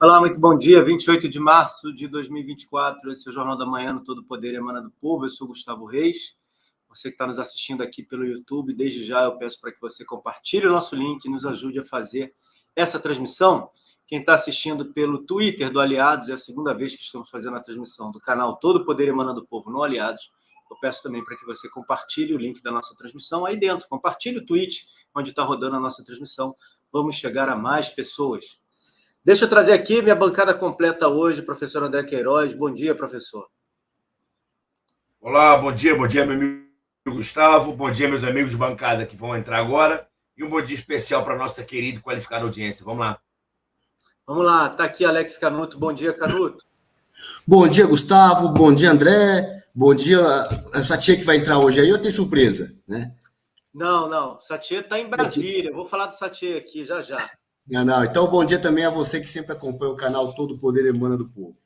Olá, muito bom dia. 28 de março de 2024. Esse é o Jornal da Manhã no Todo Poder Emana do Povo. Eu sou Gustavo Reis. Você que está nos assistindo aqui pelo YouTube, desde já eu peço para que você compartilhe o nosso link e nos ajude a fazer essa transmissão. Quem está assistindo pelo Twitter do Aliados, é a segunda vez que estamos fazendo a transmissão do canal Todo Poder Emana do Povo no Aliados. Eu peço também para que você compartilhe o link da nossa transmissão aí dentro. Compartilhe o tweet onde está rodando a nossa transmissão. Vamos chegar a mais pessoas. Deixa eu trazer aqui minha bancada completa hoje, professor André Queiroz. Bom dia, professor. Olá, bom dia, meu amigo Gustavo. Bom dia, meus amigos de bancada que vão entrar agora. E um bom dia especial para a nossa querida e qualificada audiência. Vamos lá. Vamos lá, está aqui Alex Canuto. Bom dia, Canuto. Bom dia, Gustavo. Bom dia, André. Bom dia, essa tia que vai entrar hoje aí, eu tenho surpresa, né? Não. Satie está em Brasília. Vou falar do Satie aqui já. Não. Então, bom dia também a você que sempre acompanha o canal Todo Poder Emana do Povo.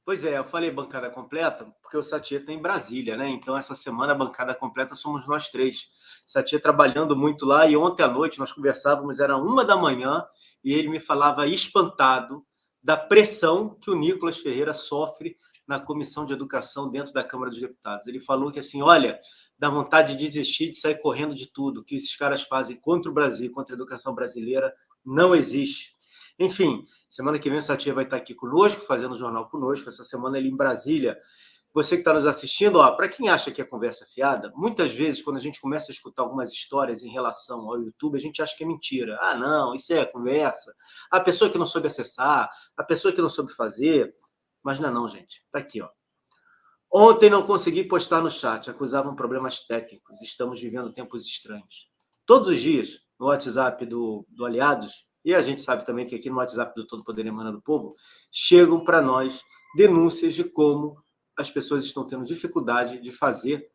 Pois é, eu falei bancada completa porque o Satie está em Brasília, né? Então, essa semana a bancada completa somos nós três. Satie trabalhando muito lá e ontem à noite nós conversávamos, era 1h e ele me falava espantado da pressão que o Nicolas Ferreira sofre na Comissão de Educação dentro da Câmara dos Deputados. Ele falou que, assim, olha, dá vontade de desistir, de sair correndo de tudo que esses caras fazem contra o Brasil, contra a educação brasileira, não existe. Enfim, semana que vem o Satie vai estar aqui conosco, fazendo o jornal conosco. Essa semana ele em Brasília. Você que está nos assistindo, para quem acha que é conversa fiada, muitas vezes, quando a gente começa a escutar algumas histórias em relação ao YouTube, a gente acha que é mentira. Não, isso é conversa. A pessoa que não soube acessar, a pessoa que não soube fazer. Mas não, gente. Está aqui, ó. Ontem não consegui postar no chat, acusavam problemas técnicos. Estamos vivendo tempos estranhos. Todos os dias, no WhatsApp do Aliados, e a gente sabe também que aqui no WhatsApp do Todo Poder Emana do Povo, chegam para nós denúncias de como as pessoas estão tendo dificuldade de fazer,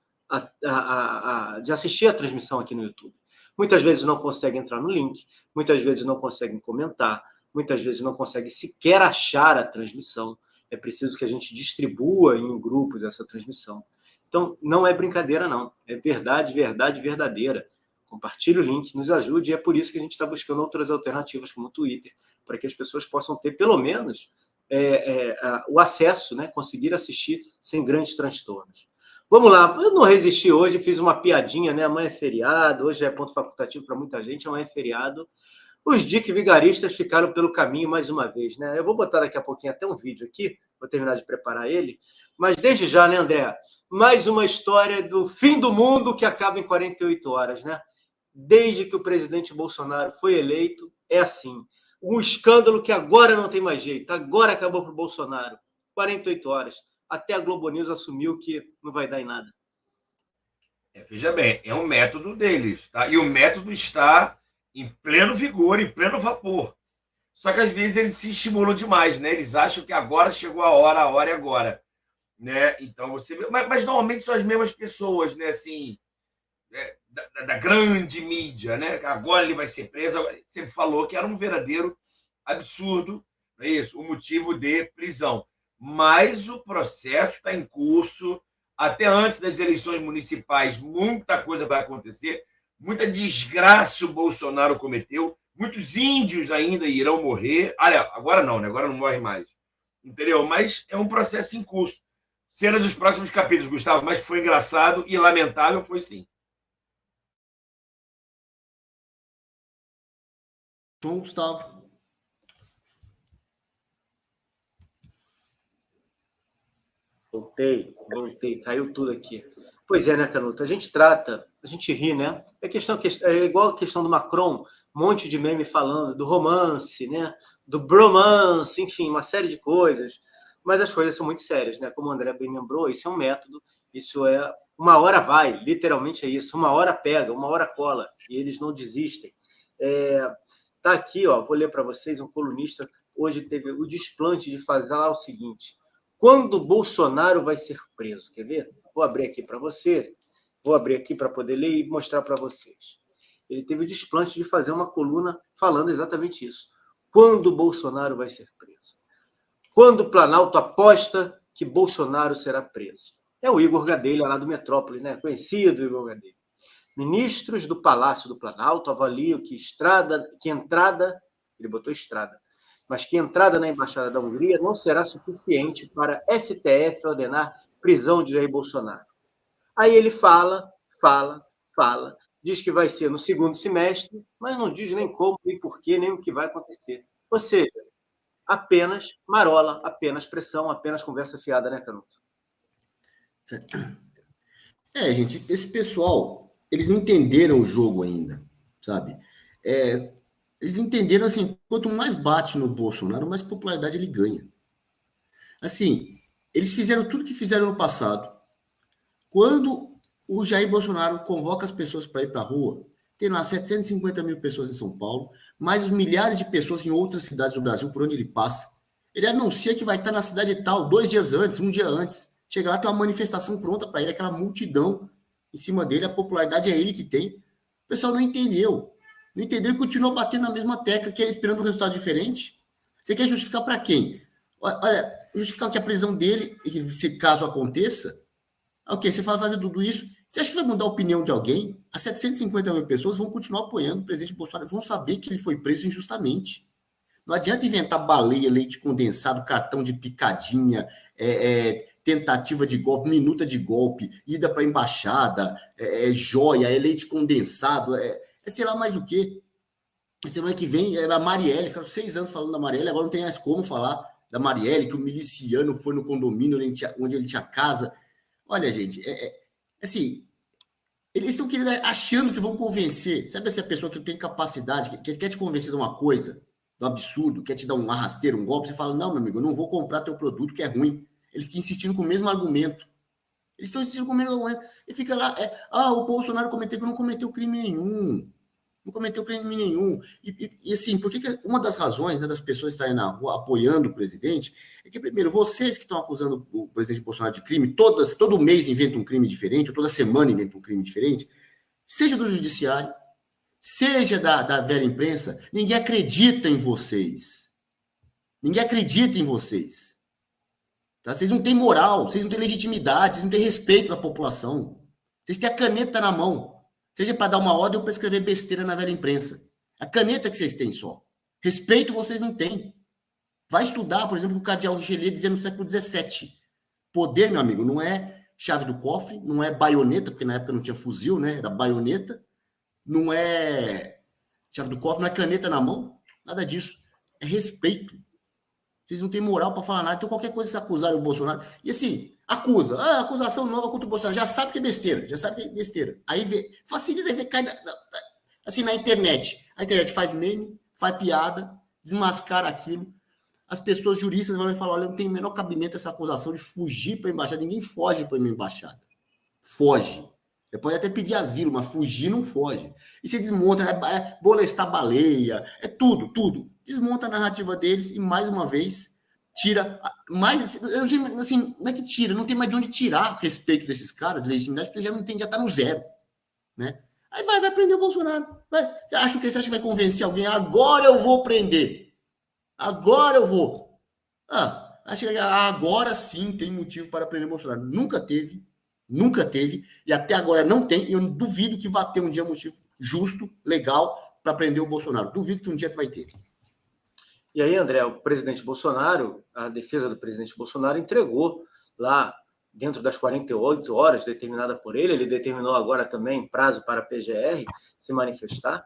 de assistir a transmissão aqui no YouTube. Muitas vezes não conseguem entrar no link, muitas vezes não conseguem comentar, muitas vezes não conseguem sequer achar a transmissão. É preciso que a gente distribua em grupos essa transmissão. Então, não é brincadeira, não. É verdade verdadeira. Compartilhe o link, nos ajude, e é por isso que a gente está buscando outras alternativas, como o Twitter, para que as pessoas possam ter, pelo menos, o acesso, né? Conseguir assistir sem grandes transtornos. Vamos lá, eu não resisti hoje, fiz uma piadinha, né? Amanhã é feriado, hoje é ponto facultativo para muita gente, amanhã é feriado. Os DIC vigaristas ficaram pelo caminho mais uma vez, né? Eu vou botar daqui a pouquinho até um vídeo aqui, vou terminar de preparar ele, mas desde já, né, André? Mais uma história do fim do mundo que acaba em 48 horas, né? Desde que o presidente Bolsonaro foi eleito, é assim. Um escândalo que agora não tem mais jeito, agora acabou para o Bolsonaro. 48 horas. Até a Globo News assumiu que não vai dar em nada. Veja bem, é um método deles, tá? E o método está em pleno vigor, em pleno vapor. Só que às vezes eles se estimulam demais, né? Eles acham que agora chegou a hora é agora, né? Então você vê, mas normalmente são as mesmas pessoas, né? Assim, da grande mídia, né? Agora ele vai ser preso. Você falou que era um verdadeiro absurdo, não é isso? O motivo de prisão. Mas o processo está em curso. Até antes das eleições municipais, muita coisa vai acontecer. Muita desgraça o Bolsonaro cometeu. Muitos índios ainda irão morrer. Olha, agora não, né? Agora não morre mais. Entendeu? Mas é um processo em curso. Cena dos próximos capítulos, Gustavo, mas que foi engraçado e lamentável, foi sim. Bom, Gustavo. Voltei, caiu tudo aqui. Pois é, né, Canuto? A gente ri, né? É igual a questão do Macron, um monte de meme falando do romance, né? Do bromance, enfim, uma série de coisas. Mas as coisas são muito sérias, né? Como o André bem lembrou, isso é um método, isso é uma hora vai, literalmente é isso, uma hora pega, uma hora cola, e eles não desistem. Tá aqui, ó, vou ler para vocês, um colunista hoje teve o desplante de falar o seguinte: quando Bolsonaro vai ser preso? Quer ver? Vou abrir aqui para você, vou abrir aqui para poder ler e mostrar para vocês. Ele teve o desplante de fazer uma coluna falando exatamente isso. Quando Bolsonaro vai ser preso? Quando o Planalto aposta que Bolsonaro será preso? É o Igor Gadelha, lá do Metrópole, né? Conhecido Igor Gadelha. Ministros do Palácio do Planalto avaliam que entrada, ele botou estrada, mas que a entrada na Embaixada da Hungria não será suficiente para STF ordenar prisão de Jair Bolsonaro. Aí ele fala, diz que vai ser no segundo semestre, mas não diz nem como, nem porquê, nem o que vai acontecer. Ou seja, apenas marola, apenas pressão, apenas conversa fiada, né, Canuto? Gente, esse pessoal, eles não entenderam o jogo ainda, sabe? Eles entenderam, assim, quanto mais bate no Bolsonaro, mais popularidade ele ganha. Assim, eles fizeram tudo que fizeram no passado. Quando o Jair Bolsonaro convoca as pessoas para ir para a rua, tem lá 750 mil pessoas em São Paulo, mais os milhares de pessoas em outras cidades do Brasil, por onde ele passa. Ele anuncia que vai estar na cidade tal, 2 dias antes, 1 dia antes. Chega lá, tem uma manifestação pronta para ele, aquela multidão em cima dele, a popularidade é ele que tem. O pessoal não entendeu. Não entendeu e continuou batendo na mesma tecla, que ele esperando um resultado diferente. Você quer justificar para quem? Olha, justificar que a prisão dele, se caso aconteça, ok, você fala fazer tudo isso, você acha que vai mudar a opinião de alguém? As 750 mil pessoas vão continuar apoiando o presidente Bolsonaro, vão saber que ele foi preso injustamente. Não adianta inventar baleia, leite condensado, cartão de picadinha, tentativa de golpe, minuta de golpe, ida para a embaixada, joia, leite condensado, sei lá mais o quê. Semana que vem era a Marielle, ficaram 6 anos falando da Marielle, agora não tem mais como falar da Marielle, que o miliciano foi no condomínio onde ele tinha casa. Olha, gente, assim, eles estão querendo, achando que vão convencer. Sabe essa pessoa que tem capacidade, que quer te convencer de uma coisa, do absurdo, quer te dar um arrasteiro, um golpe, você fala, não, meu amigo, eu não vou comprar teu produto que é ruim. Ele fica insistindo com o mesmo argumento. Eles estão insistindo com o mesmo argumento. Ele fica lá, o Bolsonaro não cometeu crime nenhum. Não cometeu crime nenhum. E assim, por que uma das razões, né, das pessoas estarem na rua apoiando o presidente é que, primeiro, vocês que estão acusando o presidente Bolsonaro de crime, todo mês inventam um crime diferente, ou toda semana inventam um crime diferente, seja do judiciário, seja da velha imprensa, ninguém acredita em vocês. Ninguém acredita em vocês. Tá? Vocês não têm moral, vocês não têm legitimidade, vocês não têm respeito da população. Vocês têm a caneta na mão. Seja para dar uma ordem ou para escrever besteira na velha imprensa. A caneta que vocês têm só. Respeito vocês não têm. Vai estudar, por exemplo, o cardeal Richelieu dizia no século XVII. Poder, meu amigo, não é chave do cofre, não é baioneta, porque na época não tinha fuzil, né? Era baioneta. Não é chave do cofre, não é caneta na mão. Nada disso. É respeito. Vocês não têm moral para falar nada. Então, qualquer coisa se acusarem o Bolsonaro. E assim, acusa. Acusação nova contra o Bolsonaro. Já sabe que é besteira. Aí facilita, aí cai assim, na internet. A internet faz meme, faz piada, desmascara aquilo. As pessoas juristas vão falar, olha, não tem o menor cabimento essa acusação de fugir para a embaixada. Ninguém foge para a embaixada. Foge. Você pode até pedir asilo, mas fugir não foge. E você desmonta, molestar baleia, tudo. Desmonta a narrativa deles e, mais uma vez, tira mais, assim, não é que tira, não tem mais de onde tirar respeito desses caras, legitimidade, porque já não tem, já tá no zero, né? Aí vai prender o Bolsonaro. Você acha que vai convencer alguém? Agora eu vou prender. Agora eu vou. Acho que agora sim tem motivo para prender o Bolsonaro. Nunca teve, e até agora não tem, e eu duvido que vá ter um dia motivo justo, legal, para prender o Bolsonaro. Duvido que um dia vai ter. E aí, André, o presidente Bolsonaro, a defesa do presidente Bolsonaro entregou lá, dentro das 48 horas determinada por ele determinou agora também prazo para a PGR se manifestar,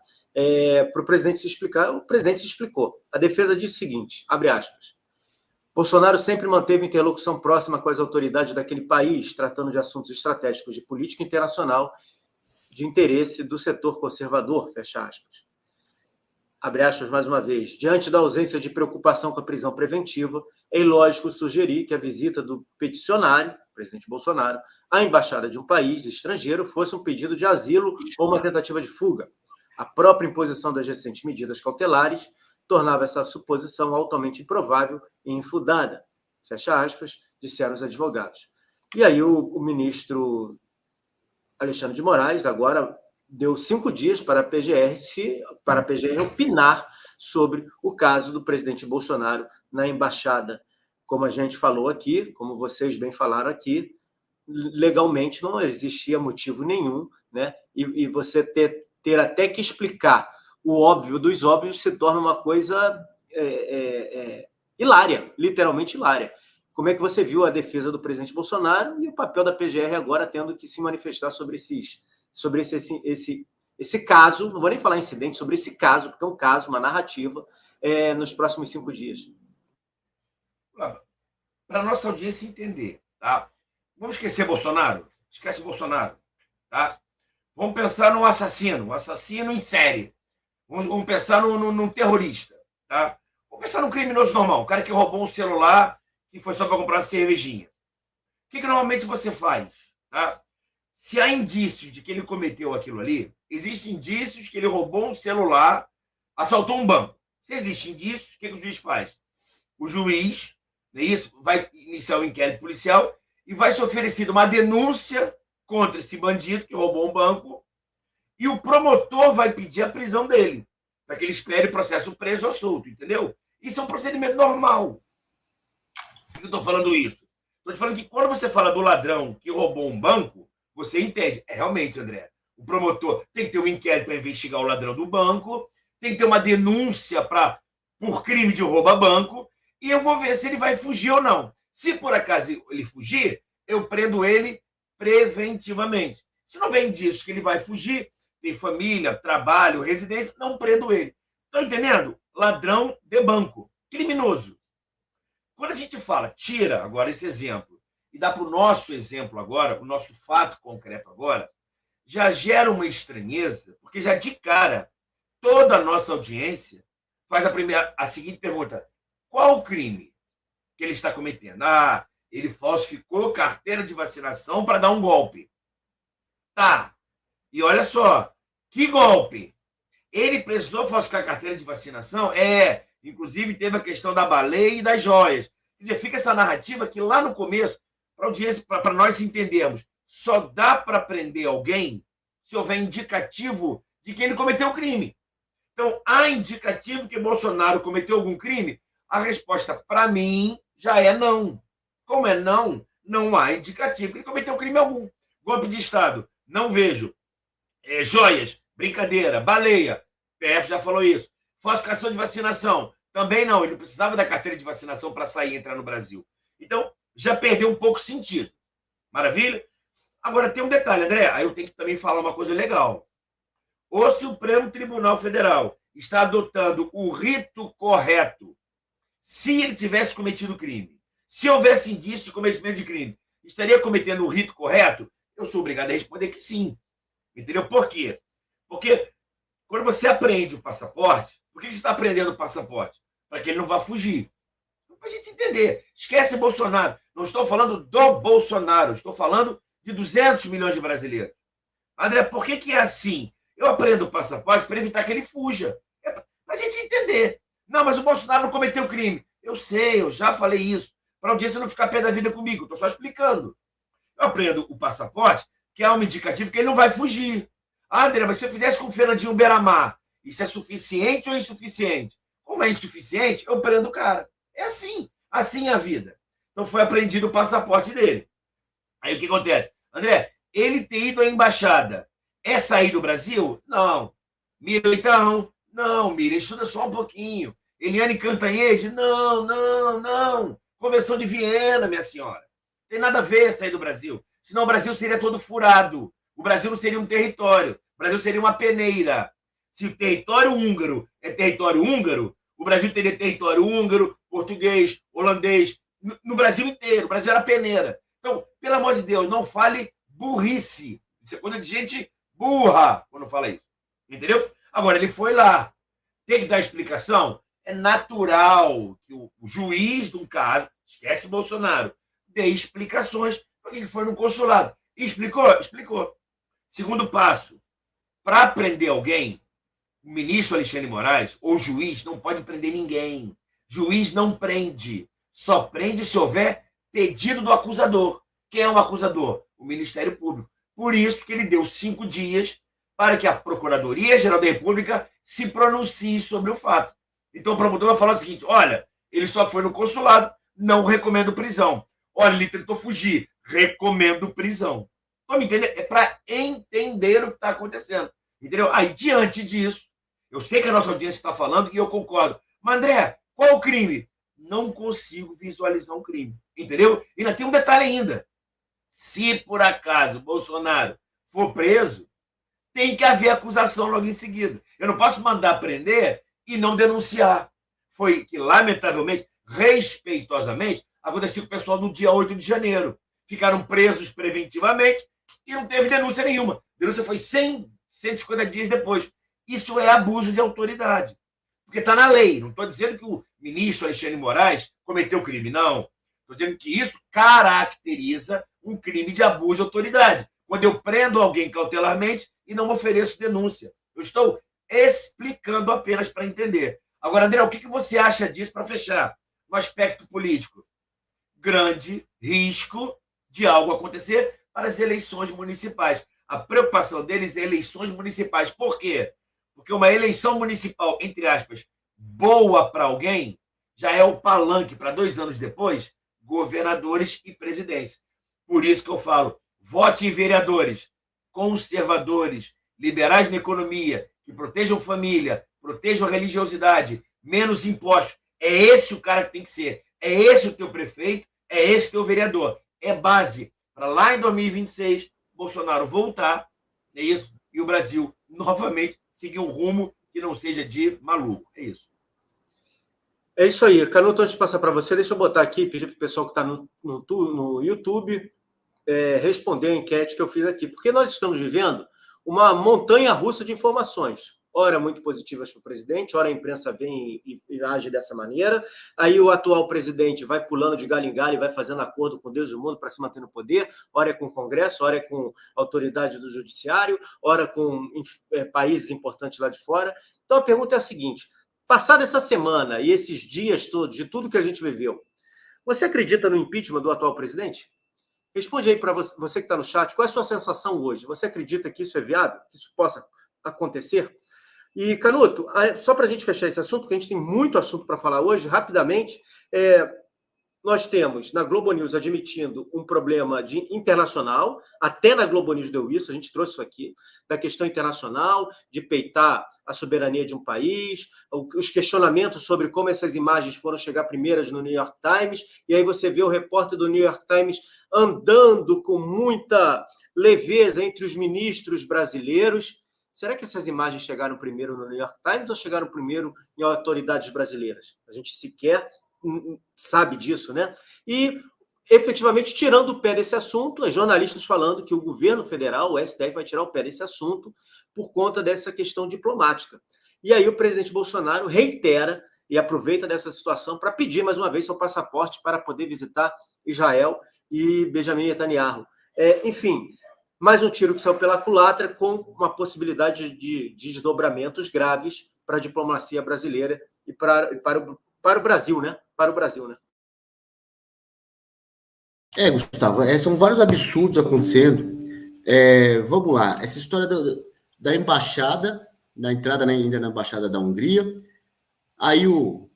para o presidente se explicar. O presidente se explicou. A defesa disse o seguinte, abre aspas, Bolsonaro sempre manteve interlocução próxima com as autoridades daquele país, tratando de assuntos estratégicos de política internacional de interesse do setor conservador, fecha aspas. Abre aspas mais uma vez, diante da ausência de preocupação com a prisão preventiva, é ilógico sugerir que a visita do peticionário, presidente Bolsonaro, à embaixada de um país estrangeiro fosse um pedido de asilo ou uma tentativa de fuga. A própria imposição das recentes medidas cautelares tornava essa suposição altamente improvável e infundada, fecha aspas, disseram os advogados. E aí o ministro Alexandre de Moraes agora deu 5 dias para a PGR opinar sobre o caso do presidente Bolsonaro na embaixada. Como a gente falou aqui, como vocês bem falaram aqui, legalmente não existia motivo nenhum, né? E você ter até que explicar o óbvio dos óbvios se torna uma coisa hilária, literalmente hilária. Como é que você viu a defesa do presidente Bolsonaro e o papel da PGR agora tendo que se manifestar sobre esse caso, não vou nem falar incidente, sobre esse caso, porque é um caso, uma narrativa, nos próximos 5 dias. Para a nossa audiência entender, tá? Vamos esquecer Bolsonaro? Esquece Bolsonaro, tá? Vamos pensar num assassino, um assassino em série. Vamos pensar num terrorista, tá? Vamos pensar num criminoso normal, um cara que roubou um celular e foi só para comprar uma cervejinha. O que normalmente você faz, tá? Se há indícios de que ele cometeu aquilo ali, existem indícios que ele roubou um celular, assaltou um banco. Se existem indícios, o que o juiz faz? O juiz, não é isso, vai iniciar o inquérito policial e vai ser oferecida uma denúncia contra esse bandido que roubou um banco e o promotor vai pedir a prisão dele, para que ele espere o processo preso ou solto, entendeu? Isso é um procedimento normal. Por que eu estou falando isso? Estou te falando que quando você fala do ladrão que roubou um banco, você entende. Realmente, André, o promotor tem que ter um inquérito para investigar o ladrão do banco, tem que ter uma denúncia por crime de roubo a banco, e eu vou ver se ele vai fugir ou não. Se por acaso ele fugir, eu prendo ele preventivamente. Se não vem disso que ele vai fugir, tem família, trabalho, residência, não prendo ele. Estão entendendo? Ladrão de banco, criminoso. Quando a gente fala, tira agora esse exemplo, e dá para o nosso exemplo agora, o nosso fato concreto agora, já gera uma estranheza, porque já de cara, toda a nossa audiência faz a seguinte pergunta: qual o crime que ele está cometendo? Ele falsificou carteira de vacinação para dar um golpe. Tá. E olha só, que golpe? Ele precisou falsificar a carteira de vacinação? Inclusive teve a questão da baleia e das joias. Quer dizer, fica essa narrativa que lá no começo, para a audiência, para nós entendermos, só dá para prender alguém se houver indicativo de que ele cometeu crime. Então, há indicativo que Bolsonaro cometeu algum crime? A resposta, para mim, já é não. Como é não, não há indicativo que ele cometeu crime algum. Golpe de Estado, não vejo. Joias, brincadeira. Baleia, PF já falou isso. Falsificação de vacinação, também não. Ele não precisava da carteira de vacinação para sair e entrar no Brasil. Então, já perdeu um pouco o sentido. Maravilha? Agora, tem um detalhe, André. Aí eu tenho que também falar uma coisa legal. O Supremo Tribunal Federal está adotando o rito correto se ele tivesse cometido crime. Se houvesse indício de cometimento de crime, estaria cometendo o rito correto? Eu sou obrigado a responder que sim. Entendeu? Por quê? Porque quando você apreende o passaporte, por que você está aprendendo o passaporte? Para que ele não vá fugir. Para a gente entender. Esquece Bolsonaro. Não estou falando do Bolsonaro. Estou falando de 200 milhões de brasileiros. André, por que é assim? Eu aprendo o passaporte para evitar que ele fuja. Para a gente entender. Não, mas o Bolsonaro não cometeu crime. Eu sei, eu já falei isso. Para a audiência não ficar pé da vida comigo. Estou só explicando. Eu aprendo o passaporte, que é um indicativo que ele não vai fugir. André, mas se eu fizesse com o Fernandinho Beiramar, isso é suficiente ou insuficiente? Como é insuficiente, eu prendo o cara. É assim. Assim é a vida. Então foi apreendido o passaporte dele. Aí o que acontece? André, ele ter ido à embaixada é sair do Brasil? Não. Mira, então? Não, Mira, estuda só um pouquinho. Eliane Cantanhede? Não. Convenção de Viena, minha senhora. Tem nada a ver sair do Brasil. Senão o Brasil seria todo furado. O Brasil não seria um território. O Brasil seria uma peneira. Se o território húngaro é território húngaro, o Brasil teria território húngaro, português, holandês, no Brasil inteiro. O Brasil era peneira. Então, pelo amor de Deus, não fale burrice. Isso é coisa de gente burra quando fala isso. Entendeu? Agora, ele foi lá. Tem que dar explicação? É natural que o juiz de um caso, esquece Bolsonaro, dê explicações para que foi no consulado. E explicou? Explicou. Segundo passo, para prender alguém, o ministro Alexandre de Moraes, ou juiz, não pode prender ninguém. Juiz não prende. Só prende se houver pedido do acusador. Quem é o acusador? O Ministério Público. Por isso que ele deu 5 dias para que a Procuradoria-Geral da República se pronuncie sobre o fato. Então o promotor vai falar o seguinte: olha, ele só foi no consulado, não recomendo prisão. Olha, ele tentou fugir, recomendo prisão. Estão me entendendo? É para entender o que está acontecendo. Entendeu? Aí, diante disso, eu sei que a nossa audiência está falando e eu concordo. Mas, André, qual é o crime? Não consigo visualizar um crime. Entendeu? E ainda tem um detalhe ainda. Se, por acaso, Bolsonaro for preso, tem que haver acusação logo em seguida. Eu não posso mandar prender e não denunciar. Foi que, lamentavelmente, respeitosamente, aconteceu com o pessoal no dia 8 de janeiro. Ficaram presos preventivamente e não teve denúncia nenhuma. A denúncia foi 150 dias depois. Isso é abuso de autoridade. Porque está na lei. Não estou dizendo que o ministro Alexandre de Moraes cometeu crime, não. Estou dizendo que isso caracteriza um crime de abuso de autoridade. Quando eu prendo alguém cautelarmente e não ofereço denúncia. Eu estou explicando apenas para entender. Agora, André, o que você acha disso para fechar? No aspecto político, grande risco de algo acontecer para as eleições municipais. A preocupação deles é eleições municipais. Por quê? Porque uma eleição municipal, entre aspas, boa para alguém, já é o palanque para 2 anos depois, governadores e presidência. Por isso que eu falo, vote em vereadores conservadores, liberais na economia, que protejam família, protejam a religiosidade, menos impostos. É esse o cara que tem que ser. É esse o teu prefeito, é esse o teu vereador. É base para lá em 2026, Bolsonaro voltar, é isso, e o Brasil novamente seguir um rumo que não seja de maluco. É isso. É isso aí. Canuto, antes de passar para você, deixa eu botar aqui, pedir para o pessoal que está no YouTube responder a enquete que eu fiz aqui. Porque nós estamos vivendo uma montanha-russa de informações. Ora muito positivas para o presidente, ora a imprensa vem e age dessa maneira. Aí o atual presidente vai pulando de galho em galho e vai fazendo acordo com Deus e o mundo para se manter no poder. Ora é com o Congresso, ora é com a autoridade do Judiciário, ora com países importantes lá de fora. Então a pergunta é a seguinte: passada essa semana e esses dias todos, de tudo que a gente viveu, você acredita no impeachment do atual presidente? Responde aí para você que está no chat, qual é a sua sensação hoje? Você acredita que isso é viável? Que isso possa acontecer? E, Canuto, só para a gente fechar esse assunto, porque a gente tem muito assunto para falar hoje, rapidamente, nós temos na Globo News admitindo um problema internacional, até na Globo News deu isso, a gente trouxe isso aqui, da questão internacional, de peitar a soberania de um país, os questionamentos sobre como essas imagens foram chegar primeiras no New York Times, e aí você vê o repórter do New York Times andando com muita leveza entre os ministros brasileiros. Será que essas imagens chegaram primeiro no New York Times ou chegaram primeiro em autoridades brasileiras? A gente sequer sabe disso, né? E, efetivamente, tirando o pé desse assunto, os jornalistas falando que o governo federal, o STF, vai tirar o pé desse assunto por conta dessa questão diplomática. E aí o presidente Bolsonaro reitera e aproveita dessa situação para pedir, mais uma vez, seu passaporte para poder visitar Israel e Benjamin Netanyahu. Enfim, mais um tiro que saiu pela culatra com uma possibilidade de desdobramentos graves para a diplomacia brasileira e para o Brasil, né? Para o Brasil, né? Gustavo, são vários absurdos acontecendo. Vamos lá, essa história da embaixada, da entrada ainda na embaixada da Hungria, aí o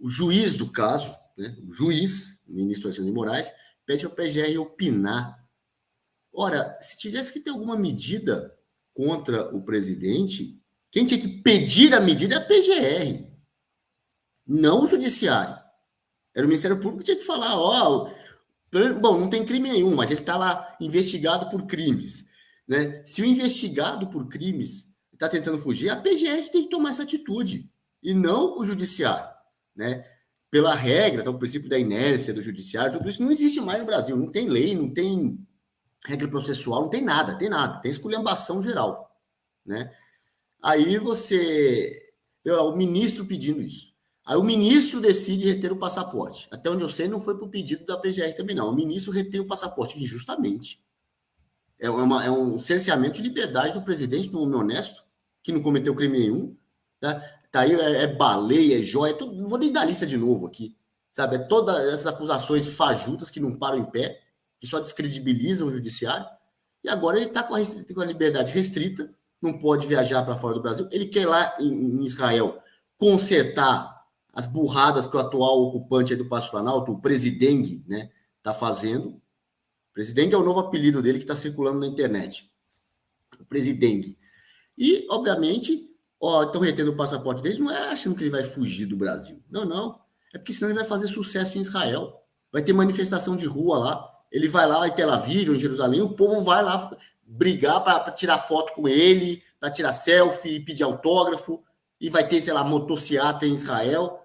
juiz do caso, né, o ministro Alexandre de Moraes, pede para a PGR opinar. Ora, se tivesse que ter alguma medida contra o presidente, quem tinha que pedir a medida é a PGR, não o judiciário. Era o Ministério Público que tinha que falar, bom, não tem crime nenhum, mas ele está lá investigado por crimes. Né? Se o investigado por crimes está tentando fugir, a PGR tem que tomar essa atitude, e não o judiciário. Né? Pela regra, o princípio da inércia do judiciário, tudo isso não existe mais no Brasil. Não tem lei, não tem regra processual, não tem nada. Tem esculhambação geral. Né? Aí o ministro pedindo isso. Aí o ministro decide reter o passaporte. Até onde eu sei, não foi por pedido da PGR também, não. O ministro retém o passaporte injustamente. É um cerceamento de liberdade do presidente, do homem honesto, que não cometeu crime nenhum. Tá aí, baleia, joia, não vou nem dar lista de novo aqui. Sabe? Todas essas acusações fajutas que não param em pé, que só descredibilizam o judiciário. E agora ele está com a liberdade restrita, não pode viajar para fora do Brasil. Ele quer ir lá em Israel consertar as burradas que o atual ocupante do Palácio Planalto, o Presidente, né, está fazendo. O Presidente é o novo apelido dele que está circulando na internet. O Presidente. E, obviamente, Ó, estão retendo o passaporte dele, não é achando que ele vai fugir do Brasil. Não, não. É porque senão ele vai fazer sucesso em Israel. Vai ter manifestação de rua lá. Ele vai lá em Tel Aviv, ou em Jerusalém, o povo vai lá brigar para tirar foto com ele, para tirar selfie, pedir autógrafo, e vai ter, sei lá, motociata em Israel,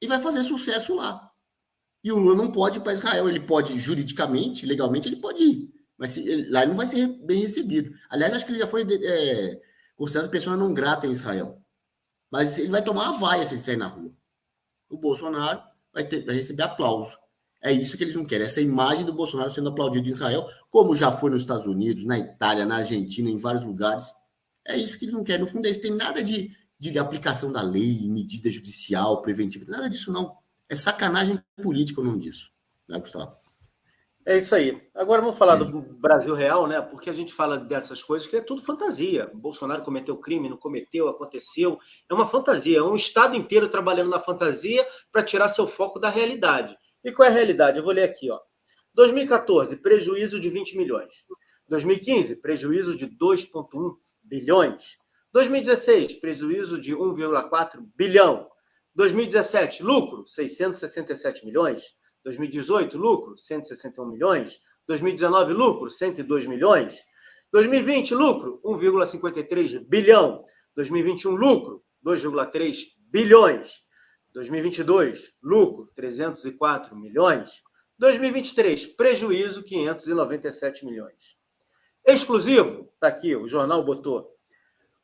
e vai fazer sucesso lá. E o Lula não pode ir para Israel. Ele pode, juridicamente, legalmente, ele pode ir. Mas lá ele não vai ser bem recebido. Aliás, acho que ele já foi considerado pessoa não grata em Israel. Mas ele vai tomar uma vaia se ele sair na rua. O Bolsonaro vai receber aplauso. É isso que eles não querem. Essa imagem do Bolsonaro sendo aplaudido em Israel, como já foi nos Estados Unidos, na Itália, na Argentina, em vários lugares. É isso que eles não querem. No fundo, eles têm nada de aplicação da lei, medida judicial, preventiva. Nada disso, não. É sacanagem política o nome disso. Né, Gustavo? É isso aí. Agora vamos falar do Brasil real, né? Porque a gente fala dessas coisas que é tudo fantasia. O Bolsonaro cometeu crime, não cometeu, aconteceu. É uma fantasia, é um estado inteiro trabalhando na fantasia para tirar seu foco da realidade. E qual é a realidade? Eu vou ler aqui, ó. 2014, prejuízo de 20 milhões. 2015, prejuízo de 2,1 bilhões. 2016, prejuízo de 1,4 bilhão. 2017, lucro, 667 milhões. 2018, lucro, 161 milhões. 2019, lucro, 102 milhões. 2020, lucro, 1,53 bilhão. 2021, lucro, 2,3 bilhões. 2022, lucro, 304 milhões. 2023, prejuízo, 597 milhões. Exclusivo, está aqui, o jornal botou.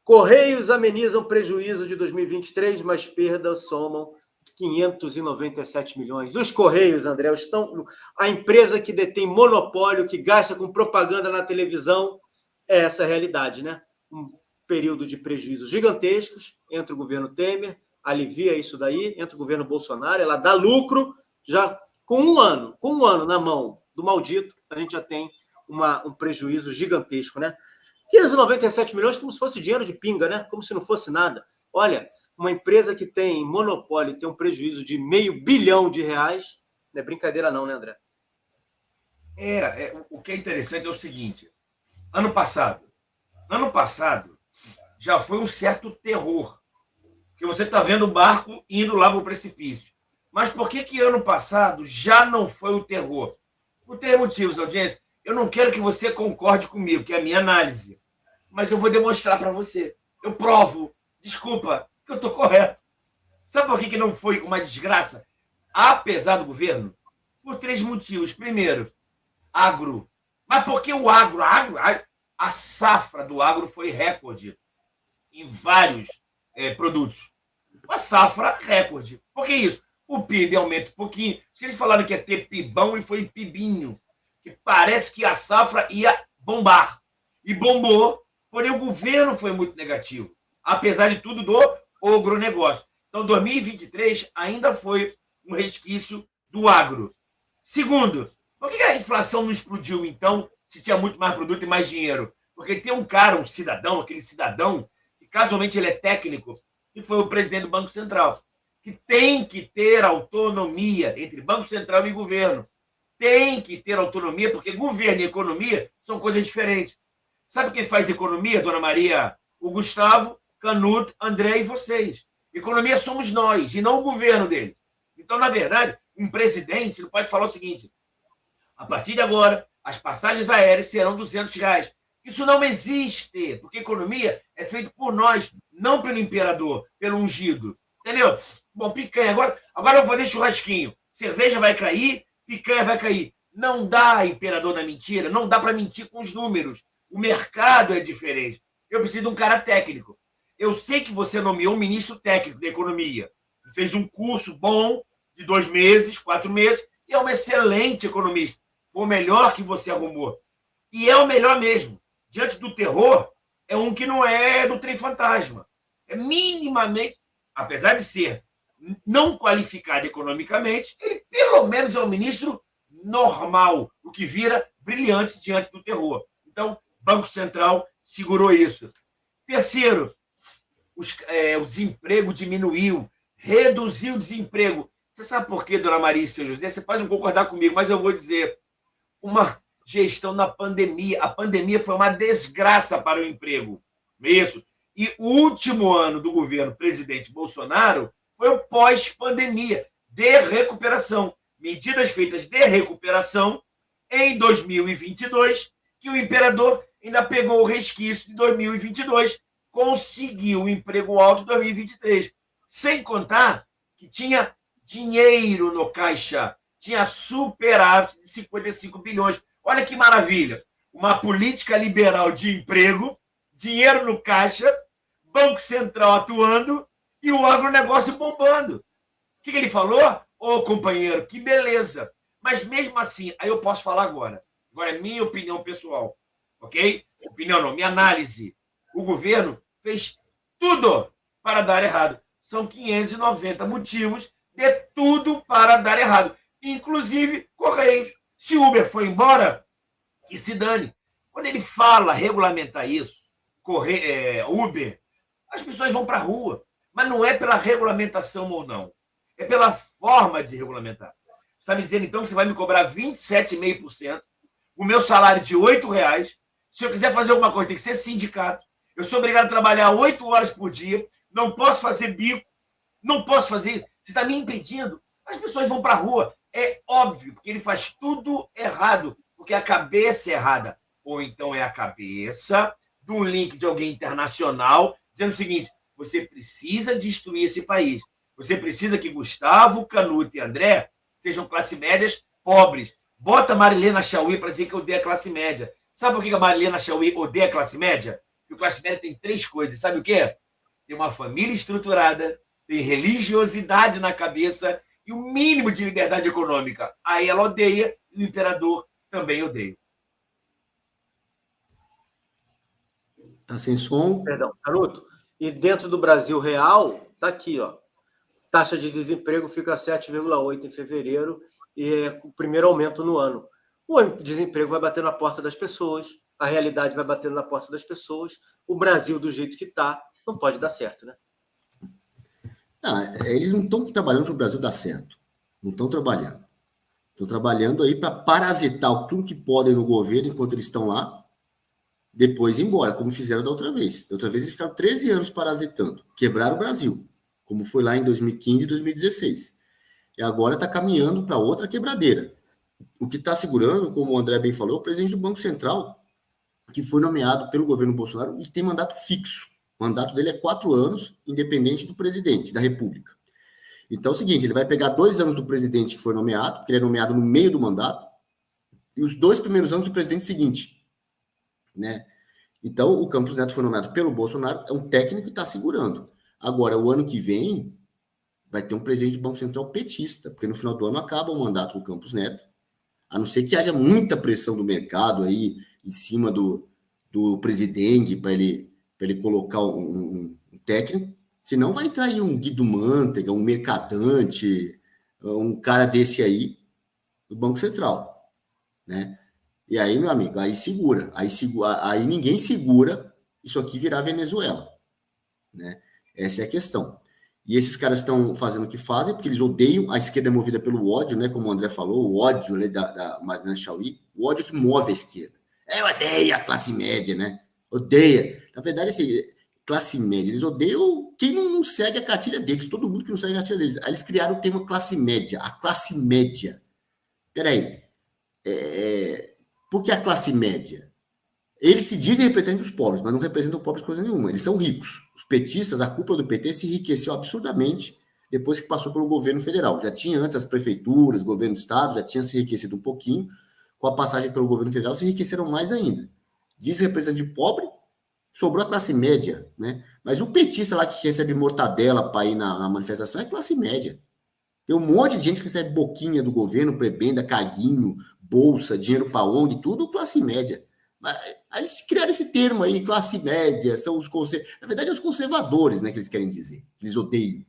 Correios amenizam prejuízo de 2023, mas perdas somam 597 milhões. Os Correios, André, estão a empresa que detém monopólio, que gasta com propaganda na televisão, é essa a realidade, né? Um período de prejuízos gigantescos, entra o governo Temer, alivia isso daí, entra o governo Bolsonaro, ela dá lucro, já com um ano na mão do maldito, a gente já tem um prejuízo gigantesco, né? 597 milhões como se fosse dinheiro de pinga, né? Como se não fosse nada. Olha, uma empresa que tem monopólio tem um prejuízo de R$500 bilhão, não é brincadeira não, né, André? O que é interessante é o seguinte, ano passado já foi um certo terror, que você está vendo o barco indo lá para o precipício. Mas por que ano passado já não foi o terror? Por 3 motivos, audiência. Eu não quero que você concorde comigo, que é a minha análise, mas eu vou demonstrar para você. Eu provo, desculpa, que eu estou correto. Sabe por que não foi uma desgraça, apesar do governo? Por 3 motivos. Primeiro, agro. Mas por que o agro? A safra do agro foi recorde em vários produtos. Uma safra recorde. Por que isso? O PIB aumenta um pouquinho. Eles falaram que ia ter PIBão e foi PIBinho. Que parece que a safra ia bombar. E bombou, porém o governo foi muito negativo. Apesar de tudo do agronegócio. Então, 2023 ainda foi um resquício do agro. Segundo, por que a inflação não explodiu, então, se tinha muito mais produto e mais dinheiro? Porque tem um cara, aquele cidadão, que casualmente ele é técnico, que foi o presidente do Banco Central, que tem que ter autonomia entre Banco Central e governo. Tem que ter autonomia, porque governo e economia são coisas diferentes. Sabe quem faz economia, dona Maria? O Gustavo, Canuto, André e vocês. Economia somos nós, e não o governo dele. Então, na verdade, um presidente não pode falar o seguinte: a partir de agora, as passagens aéreas serão R$200. Isso não existe, porque economia é feita por nós, não pelo imperador, pelo ungido. Entendeu? Bom, picanha. Agora eu vou fazer churrasquinho. Cerveja vai cair, picanha vai cair. Não dá, imperador da mentira, não dá para mentir com os números. O mercado é diferente. Eu preciso de um cara técnico. Eu sei que você nomeou um ministro técnico da economia. Fez um curso bom de 2 meses, 4 meses, e é um excelente economista. Foi o melhor que você arrumou. E é o melhor mesmo. Diante do terror, é um que não é do trem fantasma. É minimamente, apesar de ser não qualificado economicamente, ele pelo menos é um ministro normal, o que vira brilhante diante do terror. Então, o Banco Central segurou isso. Terceiro, o desemprego diminuiu, reduziu o desemprego. Você sabe por quê, dona Maria e seu José? Você pode não concordar comigo, mas eu vou dizer. Uma gestão na pandemia. A pandemia foi uma desgraça para o emprego. Isso. E o último ano do governo presidente Bolsonaro foi o pós-pandemia, de recuperação. Medidas feitas de recuperação em 2022, que o imperador ainda pegou o resquício de 2022, conseguiu um emprego alto em 2023. Sem contar que tinha dinheiro no caixa, tinha superávit de 55 bilhões. Olha que maravilha! Uma política liberal de emprego, dinheiro no caixa, Banco Central atuando e o agronegócio bombando. O que ele falou? Ô, companheiro, que beleza! Mas mesmo assim, aí eu posso falar agora. Agora é minha opinião pessoal, ok? Opinião não, minha análise. O governo fez tudo para dar errado. São 590 motivos de tudo para dar errado. Inclusive Correios. Se o Uber foi embora, que se dane. Quando ele fala regulamentar isso, Uber, as pessoas vão para a rua. Mas não é pela regulamentação ou não. É pela forma de regulamentar. Você está me dizendo, então, que você vai me cobrar 27,5%, o meu salário de R$8. Se eu quiser fazer alguma coisa, tem que ser sindicato. Eu sou obrigado a trabalhar 8 horas por dia, não posso fazer bico, não posso fazer isso. Você está me impedindo. As pessoas vão para a rua. É óbvio, porque ele faz tudo errado, porque a cabeça é errada. Ou então é a cabeça de um link de alguém internacional dizendo o seguinte: você precisa destruir esse país. Você precisa que Gustavo, Canuto e André sejam classe médias pobres. Bota a Marilena Chauí para dizer que odeia a classe média. Sabe por que a Marilena Chauí odeia a classe média? Porque a classe média tem 3 coisas. Sabe o quê? Tem uma família estruturada, tem religiosidade na cabeça e o mínimo de liberdade econômica. Aí ela odeia e o imperador também odeia. Tá sem som? Perdão, Canuto. E dentro do Brasil real, tá aqui, ó. Taxa de desemprego fica 7,8 em fevereiro e é o primeiro aumento no ano. O desemprego vai bater na porta das pessoas, a realidade vai batendo na porta das pessoas. O Brasil, do jeito que está, não pode dar certo, né? Não, eles não estão trabalhando para o Brasil dar certo. Não estão trabalhando. Estão trabalhando aí para parasitar tudo que podem no governo enquanto eles estão lá, depois ir embora, como fizeram da outra vez. Da outra vez eles ficaram 13 anos parasitando, quebraram o Brasil, como foi lá em 2015 e 2016. E agora está caminhando para outra quebradeira. O que está segurando, como o André bem falou, é o presidente do Banco Central, que foi nomeado pelo governo Bolsonaro e tem mandato fixo. O mandato dele é 4 anos, independente do presidente da República. Então é o seguinte, ele vai pegar 2 anos do presidente que foi nomeado, porque ele é nomeado no meio do mandato, e os 2 primeiros anos do presidente seguinte, né? Então, o Campos Neto foi nomeado pelo Bolsonaro, é um técnico que está segurando. Agora, o ano que vem, vai ter um presidente do Banco Central petista, porque no final do ano acaba o mandato do Campos Neto, a não ser que haja muita pressão do mercado aí, em cima do presidente, para ele colocar um técnico, senão vai entrar aí um Guido Mantega, um mercadante, um cara desse aí, do Banco Central, né? E aí, meu amigo, aí ninguém segura isso aqui virar Venezuela, né? Essa é a questão. E esses caras estão fazendo o que fazem, porque eles odeiam, a esquerda é movida pelo ódio, né? Como o André falou, o ódio da Marilena Chauí, o ódio que move a esquerda. Eu odeio a classe média, né? Odeia. Na verdade, assim, classe média, eles odeiam quem não segue a cartilha deles, todo mundo que não segue a cartilha deles. Aí eles criaram o termo classe média, a classe média. Peraí, por que a classe média? Eles se dizem representantes dos pobres, mas não representam pobres coisa nenhuma. Eles são ricos. Os petistas, a cúpula do PT se enriqueceu absurdamente depois que passou pelo governo federal. Já tinha antes as prefeituras, governo do estado, já tinha se enriquecido um pouquinho. Com a passagem pelo governo federal, se enriqueceram mais ainda. Diz representante de pobre, sobrou a classe média, né? Mas o petista lá que recebe mortadela para ir na manifestação é classe média. Tem um monte de gente que recebe boquinha do governo, prebenda, caguinho, bolsa, dinheiro para ONG, tudo classe média. Mas, aí eles criaram esse termo aí, classe média, são os conservadores. Na verdade, é os conservadores, né, que eles querem dizer. Eles odeiam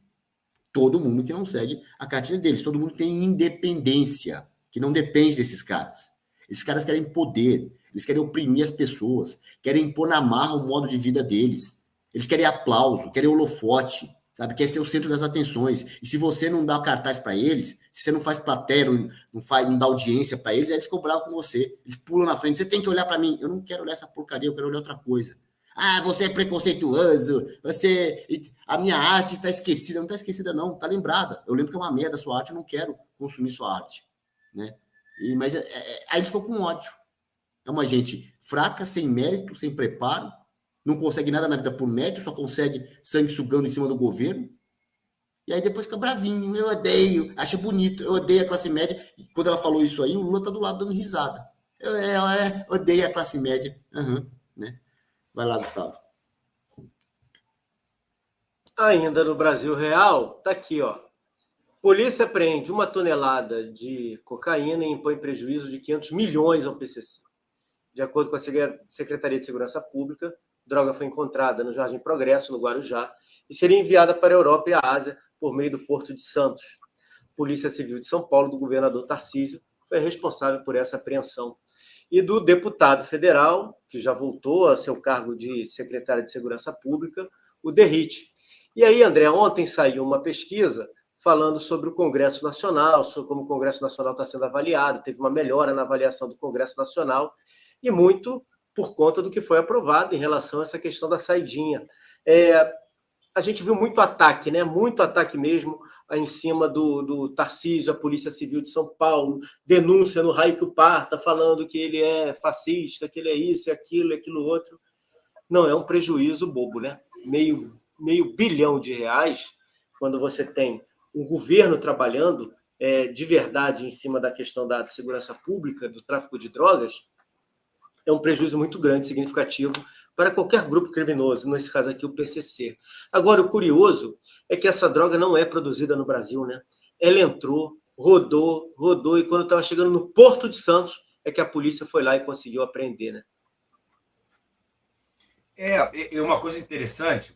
todo mundo que não segue a cartilha deles. Todo mundo tem independência, que não depende desses caras. Esses caras querem poder, eles querem oprimir as pessoas, querem impor na marra o modo de vida deles. Eles querem aplauso, querem holofote, sabe? Quer ser o centro das atenções. E se você não dá cartaz para eles, se você não faz plateia, não dá audiência para eles, aí eles ficam bravos com você. Eles pulam na frente. Você tem que olhar para mim. Eu não quero olhar essa porcaria, eu quero olhar outra coisa. Ah, você é preconceituoso, a minha arte está esquecida. Não está esquecida, não, está lembrada. Eu lembro que é uma merda a sua arte, eu não quero consumir sua arte, né? Mas a gente ficou com ódio. É uma gente fraca, sem mérito, sem preparo, não consegue nada na vida por mérito, só consegue sangue sugando em cima do governo. E aí depois fica bravinho, eu odeio, acha bonito, eu odeio a classe média. E quando ela falou isso aí, o Lula tá do lado dando risada. Eu odeio a classe média. Uhum, né? Vai lá, Gustavo. Ainda no Brasil Real, tá aqui, ó. Polícia apreende 1 tonelada de cocaína e impõe prejuízo de 500 milhões ao PCC. De acordo com a Secretaria de Segurança Pública, a droga foi encontrada no Jardim Progresso, no Guarujá, e seria enviada para a Europa e a Ásia por meio do Porto de Santos. A Polícia Civil de São Paulo, do governador Tarcísio, foi responsável por essa apreensão. E do deputado federal, que já voltou a seu cargo de secretário de Segurança Pública, o Derrite. E aí, André, ontem saiu uma pesquisa falando sobre o Congresso Nacional, sobre como o Congresso Nacional está sendo avaliado, teve uma melhora na avaliação do Congresso Nacional, e muito por conta do que foi aprovado em relação a essa questão da saidinha. A gente viu muito ataque, né? Muito ataque mesmo em cima do Tarcísio, a Polícia Civil de São Paulo, denúncia no Raik Parta, falando que ele é fascista, que ele é isso, aquilo outro. Não, é um prejuízo bobo, né? Meio bilhão de reais, quando você tem um governo trabalhando de verdade em cima da questão da segurança pública, do tráfico de drogas, é um prejuízo muito grande, significativo, para qualquer grupo criminoso, nesse caso aqui o PCC. Agora, o curioso é que essa droga não é produzida no Brasil, né? Ela entrou, rodou, e quando estava chegando no Porto de Santos, é que a polícia foi lá e conseguiu apreender, né? É uma coisa interessante,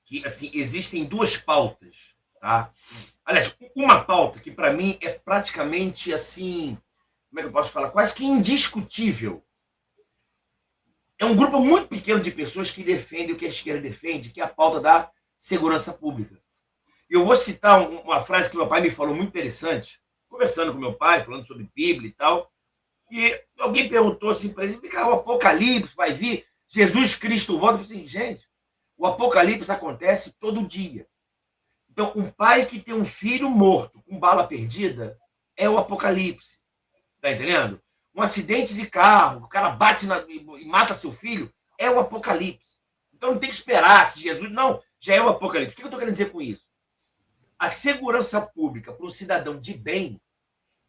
que assim, existem duas pautas, tá? Aliás, uma pauta que para mim é praticamente assim, como é que eu posso falar? Quase que indiscutível. É um grupo muito pequeno de pessoas que defendem o que a esquerda defende, que é a pauta da segurança pública. E eu vou citar uma frase que meu pai me falou muito interessante, conversando com meu pai, falando sobre Bíblia e tal, e alguém perguntou assim para ele, o Apocalipse vai vir, Jesus Cristo volta. Eu falei assim, gente, o Apocalipse acontece todo dia. Então, um pai que tem um filho morto com bala perdida é o Apocalipse. Tá entendendo? Um acidente de carro, o cara bate e mata seu filho, é o Apocalipse. Então não tem que esperar se Jesus... Não, já é o Apocalipse. O que eu estou querendo dizer com isso? A segurança pública para um cidadão de bem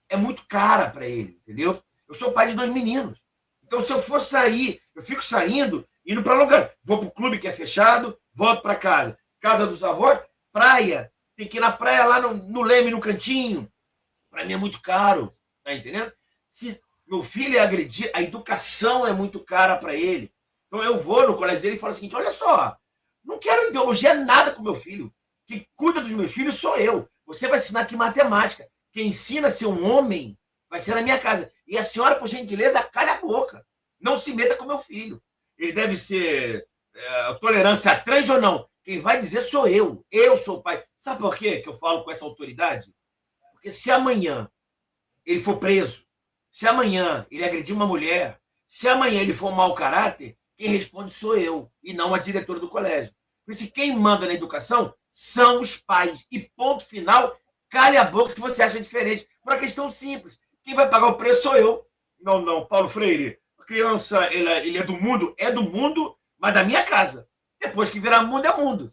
é muito cara para ele, entendeu? Eu sou pai de 2 meninos. Então, se eu for sair, eu fico saindo, indo para lugar. Vou para o clube que é fechado, volto para casa. Casa dos avós, praia. Tem que ir na praia lá no Leme, no cantinho. Para mim é muito caro, tá entendendo? Se meu filho é agredido, a educação é muito cara para ele. Então eu vou no colégio dele e falo o seguinte, olha só, não quero ideologia nada com meu filho. Quem cuida dos meus filhos sou eu. Você vai ensinar aqui matemática. Quem ensina a ser um homem vai ser na minha casa. E a senhora, por gentileza, calha a boca. Não se meta com meu filho. Ele deve ser tolerância trans ou não. Quem vai dizer sou eu. Eu sou o pai. Sabe por quê que eu falo com essa autoridade? Porque se amanhã ele for preso, se amanhã ele agredir uma mulher, se amanhã ele for um mau caráter, quem responde sou eu, e não a diretora do colégio. Por isso, quem manda na educação são os pais. E ponto final, cale a boca se você acha diferente. Por uma questão simples. Quem vai pagar o preço sou eu. Não, Paulo Freire. A criança, ele é do mundo, mas da minha casa. Depois que virar mundo, é mundo.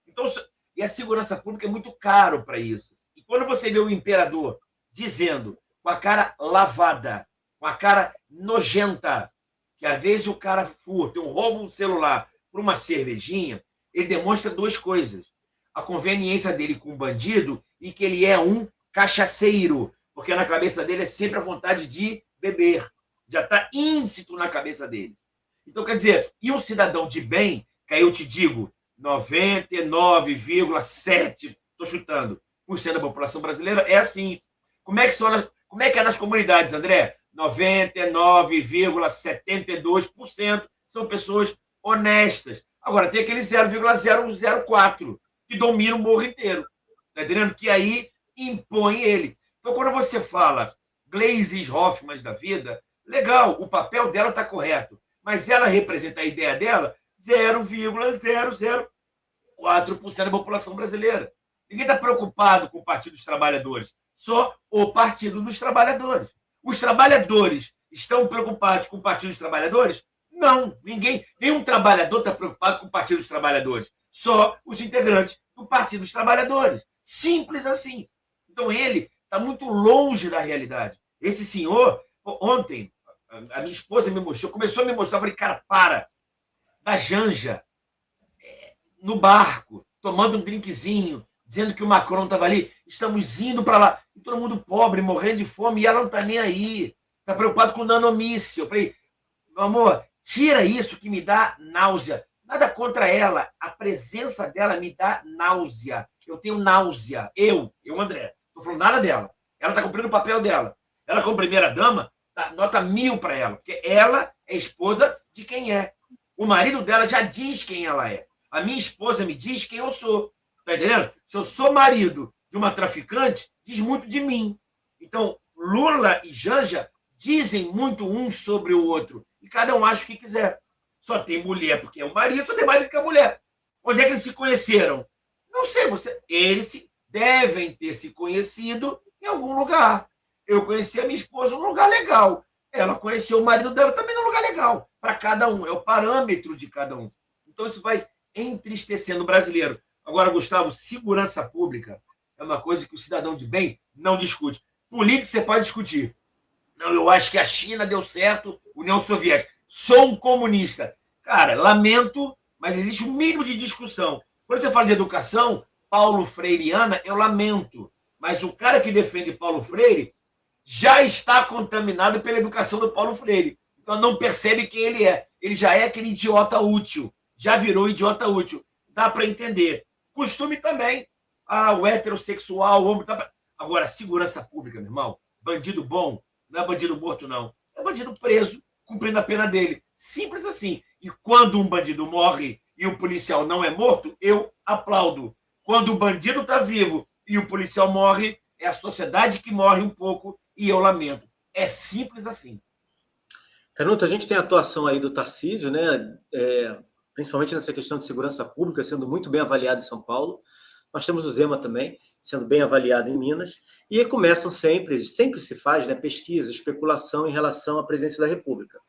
Então, e a segurança pública é muito caro para isso. E quando você vê o imperador dizendo, com a cara lavada, com a cara nojenta, que às vezes o cara furta, rouba um celular por uma cervejinha, ele demonstra 2 coisas. A conveniência dele com o bandido e que ele é um cachaceiro, porque na cabeça dele é sempre a vontade de beber. Já está íncito na cabeça dele. Então, quer dizer, e um cidadão de bem, que aí eu te digo, 99,7%, estou chutando, por cento da população brasileira, é assim. Como é que é nas comunidades, André? 99,72% são pessoas honestas. Agora, tem aquele 0,004% que domina o morro inteiro. Está entendendo? Que aí impõe ele. Então, quando você fala Gleisi Hoffmann da vida, legal, o papel dela está correto, mas ela representa a ideia dela 0,004% da população brasileira. Ninguém está preocupado com o Partido dos Trabalhadores, só o Partido dos Trabalhadores. Os trabalhadores estão preocupados com o Partido dos Trabalhadores? Não, nenhum trabalhador está preocupado com o Partido dos Trabalhadores, só os integrantes do Partido dos Trabalhadores. Simples assim. Então ele está muito longe da realidade. Esse senhor, ontem, a minha esposa me mostrou, começou a me mostrar, eu falei, cara, para, da Janja, no barco, tomando um drinkzinho, dizendo que o Macron estava ali, estamos indo para lá, e todo mundo pobre, morrendo de fome, e ela não está nem aí, está preocupado com o nanomíssil. Eu falei, meu amor, tira isso que me dá náusea. Nada contra ela, a presença dela me dá náusea. Eu tenho náusea. Eu, André, não estou falando nada dela. Ela está cumprindo o papel dela. Ela, como primeira-dama, nota 1000 para ela, porque ela é esposa de quem é. O marido dela já diz quem ela é. A minha esposa me diz quem eu sou. Tá entendendo? Se eu sou marido de uma traficante, diz muito de mim. Então, Lula e Janja dizem muito um sobre o outro. E cada um acha o que quiser. Só tem mulher porque é o marido, só tem marido porque é a mulher. Onde é que eles se conheceram? Não sei, eles devem ter se conhecido em algum lugar. Eu conheci a minha esposa num lugar legal. Ela conheceu o marido dela também num lugar legal. Para cada um, é o parâmetro de cada um. Então isso vai entristecendo o brasileiro. Agora, Gustavo, segurança pública é uma coisa que o cidadão de bem não discute. Política você pode discutir. Não, eu acho que a China deu certo, União Soviética. Sou um comunista. Cara, lamento, mas existe um mínimo de discussão. Quando você fala de educação, Paulo Freireana, eu lamento. Mas o cara que defende Paulo Freire já está contaminado pela educação do Paulo Freire. Então não percebe quem ele é. Ele já é aquele idiota útil. Já virou idiota útil. Dá para entender. Costume também. O heterossexual, o homem... Agora, segurança pública, meu irmão, bandido bom, não é bandido morto, não. É bandido preso, cumprindo a pena dele. Simples assim. E quando um bandido morre e o policial não é morto, eu aplaudo. Quando o bandido está vivo e o policial morre, é a sociedade que morre um pouco e eu lamento. É simples assim. Canuto, a gente tem a atuação aí do Tarcísio, né? Principalmente nessa questão de segurança pública, sendo muito bem avaliado em São Paulo. Nós temos o Zema também, sendo bem avaliado em Minas. E aí começam sempre se faz, né, pesquisa, especulação em relação à presidência da República.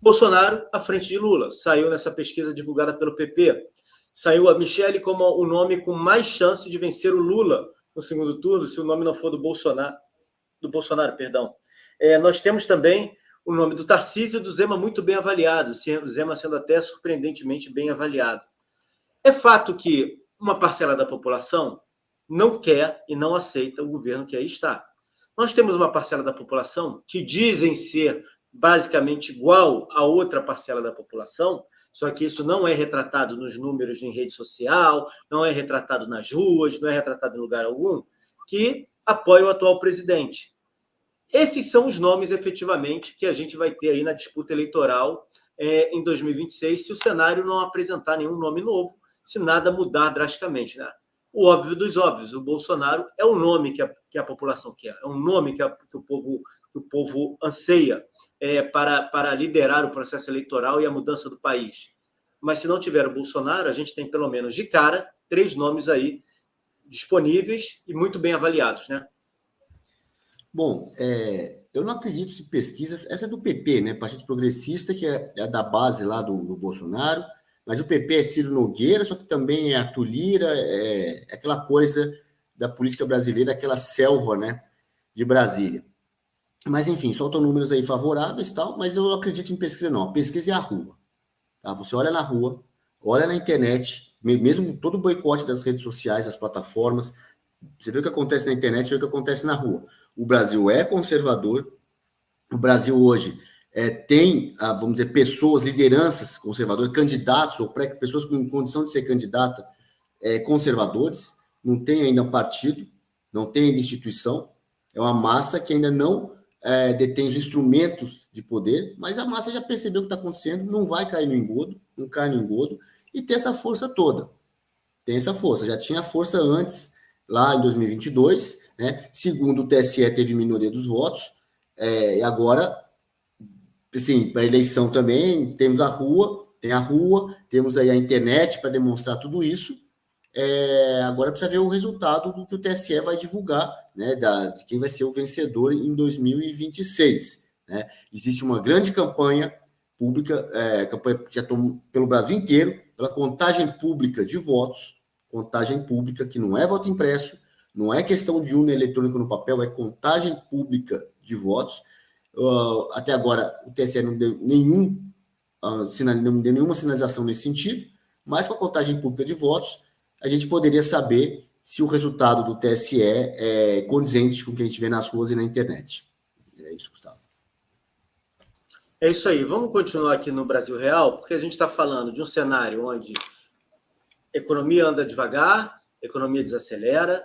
Bolsonaro à frente de Lula. Saiu nessa pesquisa divulgada pelo PP. Saiu a Michele como o nome com mais chance de vencer o Lula no segundo turno, se o nome não for do Bolsonaro. Nós temos também o nome do Tarcísio e do Zema muito bem avaliado, o Zema sendo até surpreendentemente bem avaliado. É fato que uma parcela da população não quer e não aceita o governo que aí está. Nós temos uma parcela da população que dizem ser basicamente igual a outra parcela da população, só que isso não é retratado nos números em rede social, não é retratado nas ruas, não é retratado em lugar algum, que apoia o atual presidente. Esses são os nomes, efetivamente, que a gente vai ter aí na disputa eleitoral em 2026, se o cenário não apresentar nenhum nome novo, se nada mudar drasticamente, né? O óbvio dos óbvios, o Bolsonaro é o nome que a população quer, é um nome que o povo anseia para liderar o processo eleitoral e a mudança do país. Mas se não tiver o Bolsonaro, a gente tem pelo menos de cara 3 nomes aí disponíveis e muito bem avaliados, né? Bom, eu não acredito em pesquisas. Essa é do PP, né? Partido Progressista, que é da base lá do Bolsonaro. Mas o PP é Ciro Nogueira, só que também é Arthur Lira, é aquela coisa da política brasileira, aquela selva, né, de Brasília. Mas, enfim, soltam números aí favoráveis e tal, mas eu não acredito em pesquisa, não. A pesquisa é a rua. Tá? Você olha na rua, olha na internet, mesmo todo o boicote das redes sociais, das plataformas, você vê o que acontece na internet, vê o que acontece na rua. O Brasil é conservador, o Brasil hoje tem, vamos dizer, pessoas, lideranças conservadoras, candidatos, ou pessoas com condição de ser candidata, conservadores, não tem ainda um partido, não tem ainda instituição, é uma massa que ainda não detém os instrumentos de poder, mas a massa já percebeu o que está acontecendo, não vai cair no engodo, não cai no engodo, e tem essa força toda. Tem essa força, já tinha força antes, lá em 2022, né? Segundo o TSE, teve minoria dos votos, e agora, assim, para a eleição também, temos a rua, tem a rua, temos aí a internet para demonstrar tudo isso. Agora precisa ver o resultado do que o TSE vai divulgar, né, de quem vai ser o vencedor em 2026. Né? Existe uma grande campanha pública, campanha que já pelo Brasil inteiro, pela contagem pública de votos, contagem pública que não é voto impresso, não é questão de urna eletrônica no papel, é contagem pública de votos. Até agora, o TSE não deu nenhuma sinalização nesse sentido, mas com a contagem pública de votos, a gente poderia saber se o resultado do TSE é condizente com o que a gente vê nas ruas e na internet. É isso, Gustavo. É isso aí. Vamos continuar aqui no Brasil Real, porque a gente está falando de um cenário onde a economia anda devagar, a economia desacelera,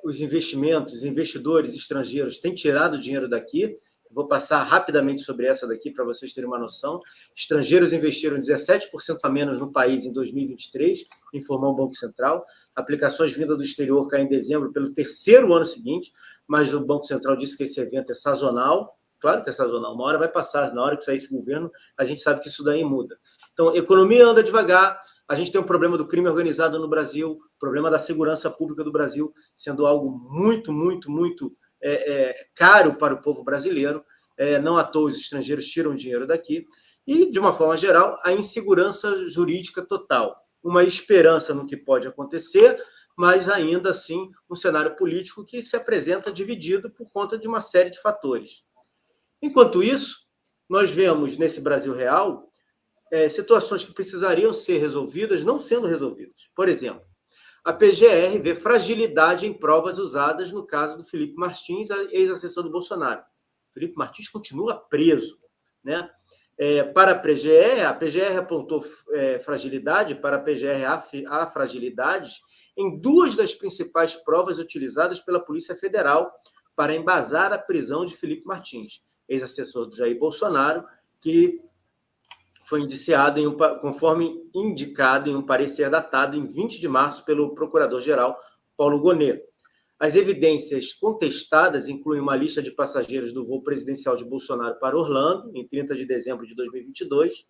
os investidores estrangeiros têm tirado dinheiro daqui. Vou passar rapidamente sobre essa daqui para vocês terem uma noção. Estrangeiros investiram 17% a menos no país em 2023, informou o Banco Central. Aplicações vindas do exterior caem em dezembro pelo terceiro ano seguinte, mas o Banco Central disse que esse evento é sazonal. Claro que é sazonal, uma hora vai passar, na hora que sair esse governo, a gente sabe que isso daí muda. Então, a economia anda devagar, a gente tem um problema do crime organizado no Brasil, problema da segurança pública do Brasil sendo algo muito, muito, muito caro para o povo brasileiro. Não à toa os estrangeiros tiram dinheiro daqui. E, de uma forma geral, a insegurança jurídica total. Uma esperança no que pode acontecer, mas ainda assim um cenário político que se apresenta dividido por conta de uma série de fatores. Enquanto isso, nós vemos nesse Brasil real situações que precisariam ser resolvidas não sendo resolvidas. Por exemplo, a PGR vê fragilidade em provas usadas no caso do Felipe Martins, ex-assessor do Bolsonaro. Felipe Martins continua preso, né? Para a PGR apontou fragilidade, para a PGR há fragilidades em duas das principais provas utilizadas pela Polícia Federal para embasar a prisão de Felipe Martins, ex-assessor do Jair Bolsonaro, que foi indiciado, conforme indicado em um parecer datado em 20 de março pelo procurador-geral Paulo Gonet. As evidências contestadas incluem uma lista de passageiros do voo presidencial de Bolsonaro para Orlando, em 30 de dezembro de 2022,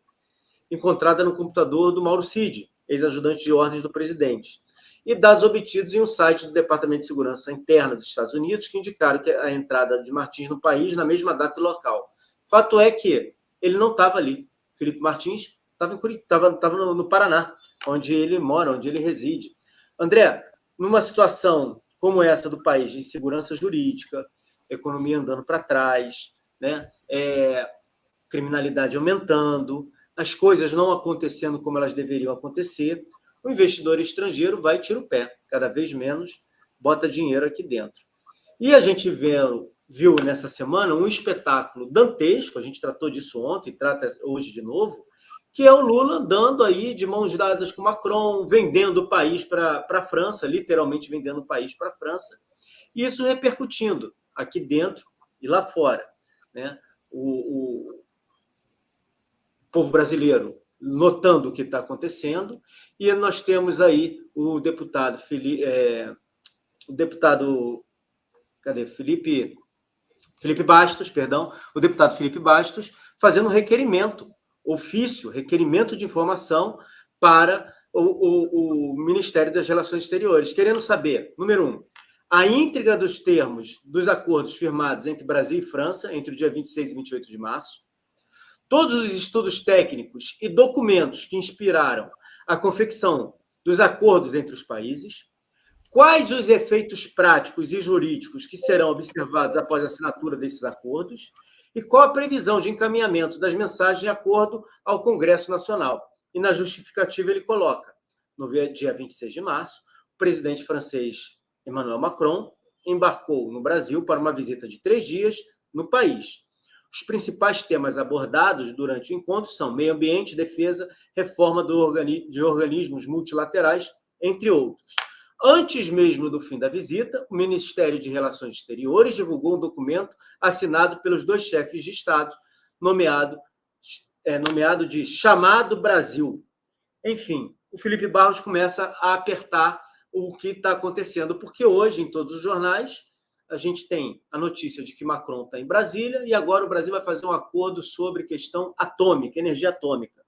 encontrada no computador do Mauro Cid, ex-ajudante de ordens do presidente, e dados obtidos em um site do Departamento de Segurança Interna dos Estados Unidos, que indicaram que a entrada de Martins no país na mesma data e local. Fato é que ele não estava ali. Felipe Martins estava no Paraná, onde ele mora, onde ele reside. André, numa situação como essa do país, de insegurança jurídica, economia andando para trás, né? Criminalidade aumentando, as coisas não acontecendo como elas deveriam acontecer, o investidor estrangeiro vai e tira o pé, cada vez menos bota dinheiro aqui dentro. E a gente viu nessa semana um espetáculo dantesco, a gente tratou disso ontem, trata hoje de novo, que é o Lula andando aí de mãos dadas com Macron, vendendo o país para a França, literalmente vendendo o país para a França, e isso repercutindo aqui dentro e lá fora, né? O povo brasileiro notando o que está acontecendo, e nós temos aí o deputado Felipe Bastos, o deputado Felipe Bastos, fazendo um requerimento de informação para o Ministério das Relações Exteriores, querendo saber, número 1, a íntegra dos termos dos acordos firmados entre Brasil e França entre o dia 26 e 28 de março, todos os estudos técnicos e documentos que inspiraram a confecção dos acordos entre os países, quais os efeitos práticos e jurídicos que serão observados após a assinatura desses acordos e qual a previsão de encaminhamento das mensagens de acordo ao Congresso Nacional. E na justificativa ele coloca, no dia 26 de março, o presidente francês Emmanuel Macron embarcou no Brasil para uma visita de 3 dias no país. Os principais temas abordados durante o encontro são meio ambiente, defesa, reforma de organismos multilaterais, entre outros. Antes mesmo do fim da visita, o Ministério de Relações Exteriores divulgou um documento assinado pelos 2 chefes de Estado, nomeado de Chamado Brasil. Enfim, o Felipe Barros começa a apertar o que está acontecendo, porque hoje, em todos os jornais, a gente tem a notícia de que Macron está em Brasília e agora o Brasil vai fazer um acordo sobre questão atômica, energia atômica.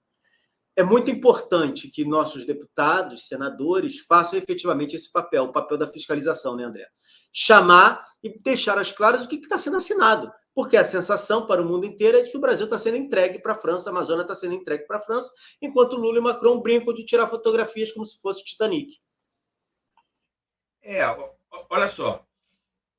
é muito importante que nossos deputados, senadores, façam efetivamente esse papel, o papel da fiscalização, né, André? Chamar e deixar às claras o que está sendo assinado. Porque a sensação para o mundo inteiro é de que o Brasil está sendo entregue para a França, a Amazônia está sendo entregue para a França, enquanto Lula e Macron brincam de tirar fotografias como se fosse Titanic. Olha só.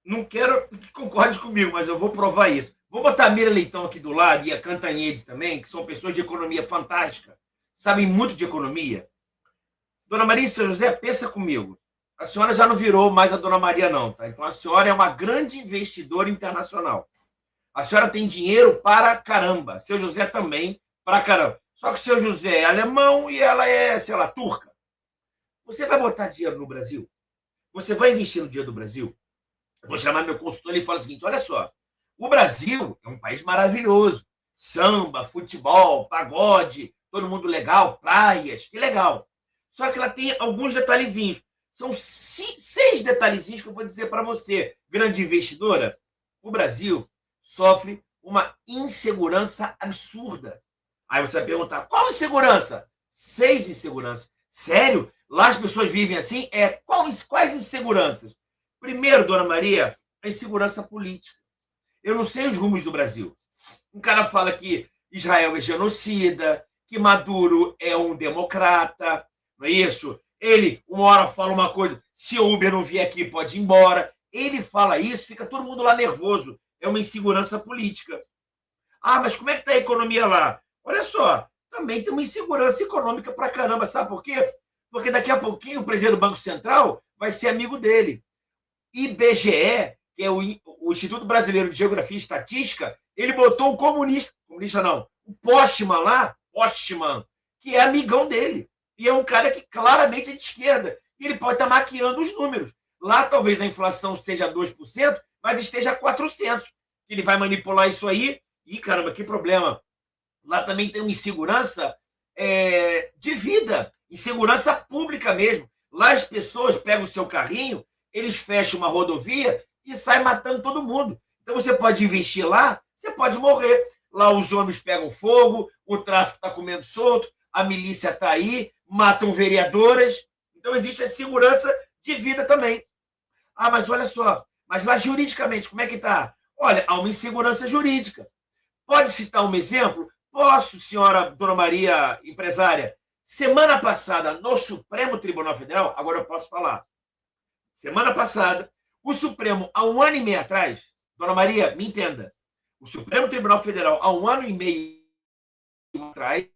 Não quero que concorde comigo, mas eu vou provar isso. Vou botar a Mira Leitão aqui do lado e a Cantanhede também, que são pessoas de economia fantástica, sabem muito de economia. Dona Maria São José, pensa comigo. A senhora já não virou mais a Dona Maria, não, tá? Então a senhora é uma grande investidora internacional. A senhora tem dinheiro para caramba. Seu José também para caramba. Só que o seu José é alemão e ela é, sei lá, turca. Você vai botar dinheiro no Brasil? Você vai investir no dinheiro do Brasil? Eu vou chamar meu consultor e falar o seguinte: olha só, o Brasil é um país maravilhoso. Samba, futebol, pagode, todo mundo legal, praias, que legal. Só que ela tem alguns detalhezinhos. São 6 detalhezinhos que eu vou dizer para você, grande investidora. O Brasil sofre uma insegurança absurda. Aí você vai perguntar, qual insegurança? 6 inseguranças. Sério? Lá as pessoas vivem assim? Quais inseguranças? Primeiro, Dona Maria, a insegurança política. Eu não sei os rumos do Brasil. Um cara fala que Israel é genocida, que Maduro é um democrata, não é isso? Ele, uma hora, fala uma coisa, se o Uber não vier aqui, pode ir embora. Ele fala isso, fica todo mundo lá nervoso. É uma insegurança política. Ah, mas como é que está a economia lá? Olha só, também tem uma insegurança econômica pra caramba, sabe por quê? Porque daqui a pouquinho o presidente do Banco Central vai ser amigo dele. IBGE, que é o Instituto Brasileiro de Geografia e Estatística, ele botou um comunista não, o Postman lá, que é amigão dele. E é um cara que claramente é de esquerda. E ele pode estar maquiando os números. Lá talvez a inflação seja 2%, mas esteja 400%. Ele vai manipular isso aí. E, caramba, que problema. Lá também tem uma insegurança de vida, insegurança pública mesmo. Lá as pessoas pegam o seu carrinho, eles fecham uma rodovia e saem matando todo mundo. Então você pode investir lá, você pode morrer. Lá os homens pegam fogo, o tráfico está comendo solto, a milícia está aí, matam vereadoras. Então existe a segurança de vida também. Ah, mas olha só, mas lá juridicamente, como é que está? Olha, há uma insegurança jurídica. Pode citar um exemplo? Posso, senhora Dona Maria, empresária. Semana passada, no Supremo Tribunal Federal, agora eu posso falar. Semana passada, o Supremo, há 1 ano e meio atrás, Dona Maria, me entenda, o Supremo Tribunal Federal, há 1 ano e meio atrás,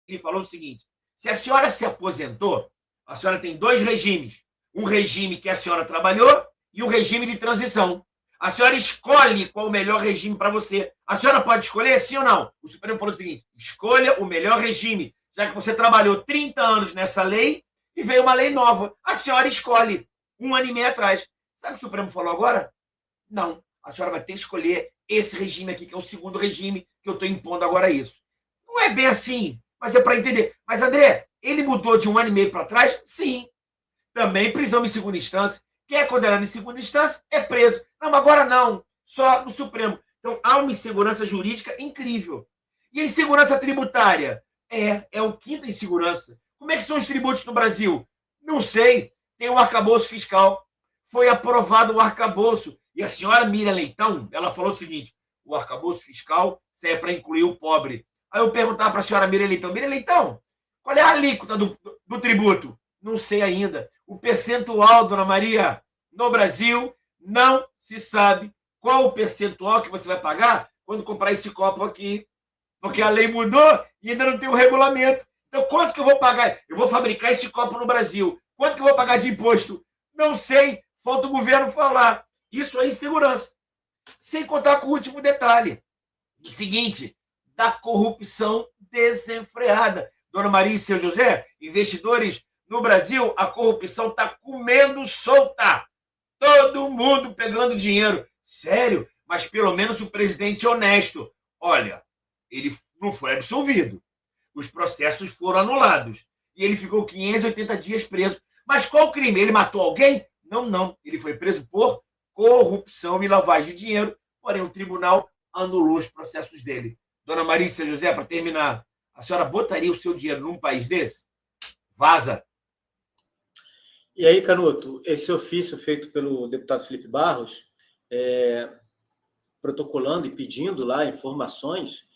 ele falou o seguinte: se a senhora se aposentou, a senhora tem 2 regimes. Um regime que a senhora trabalhou e um regime de transição. A senhora escolhe qual o melhor regime para você. A senhora pode escolher sim ou não? O Supremo falou o seguinte: escolha o melhor regime, já que você trabalhou 30 anos nessa lei e veio uma lei nova. A senhora escolhe 1 ano e meio atrás. Sabe o que o Supremo falou agora? Não. A senhora vai ter que escolher esse regime aqui, que é o segundo regime que eu estou impondo agora isso. Não é bem assim, mas é para entender. Mas, André, ele mudou de 1 ano e meio para trás? Sim. Também prisão em segunda instância. Quem é condenado em segunda instância é preso. Não, mas agora não. Só no Supremo. Então, há uma insegurança jurídica incrível. E a insegurança tributária? É o quinta insegurança. Como é que são os tributos no Brasil? Não sei. Tem um arcabouço fiscal. Foi aprovado o arcabouço. E a senhora Mira Leitão, ela falou o seguinte: o arcabouço fiscal serve para incluir o pobre. Aí eu perguntava para a senhora Mira Leitão, qual é a alíquota do tributo? Não sei ainda. O percentual, Dona Maria, no Brasil, não se sabe qual o percentual que você vai pagar quando comprar esse copo aqui. Porque a lei mudou e ainda não tem um regulamento. Então, quanto que eu vou pagar? Eu vou fabricar esse copo no Brasil. Quanto que eu vou pagar de imposto? Não sei. Falta o governo falar. Isso é insegurança. Sem contar com o último detalhe. O seguinte, da corrupção desenfreada. Dona Maria e seu José, investidores no Brasil, a corrupção está comendo solta. Todo mundo pegando dinheiro. Sério, mas pelo menos o presidente é honesto. Olha, ele não foi absolvido. Os processos foram anulados. E ele ficou 580 dias preso. Mas qual o crime? Ele matou alguém? Não. Ele foi preso por corrupção e lavagem de dinheiro. Porém, o tribunal anulou os processos dele. Dona Maria e seu José, para terminar, A senhora botaria o seu dinheiro num país desse? Vaza. E aí, Canuto, esse ofício feito pelo deputado Felipe Barros, protocolando e pedindo lá informações,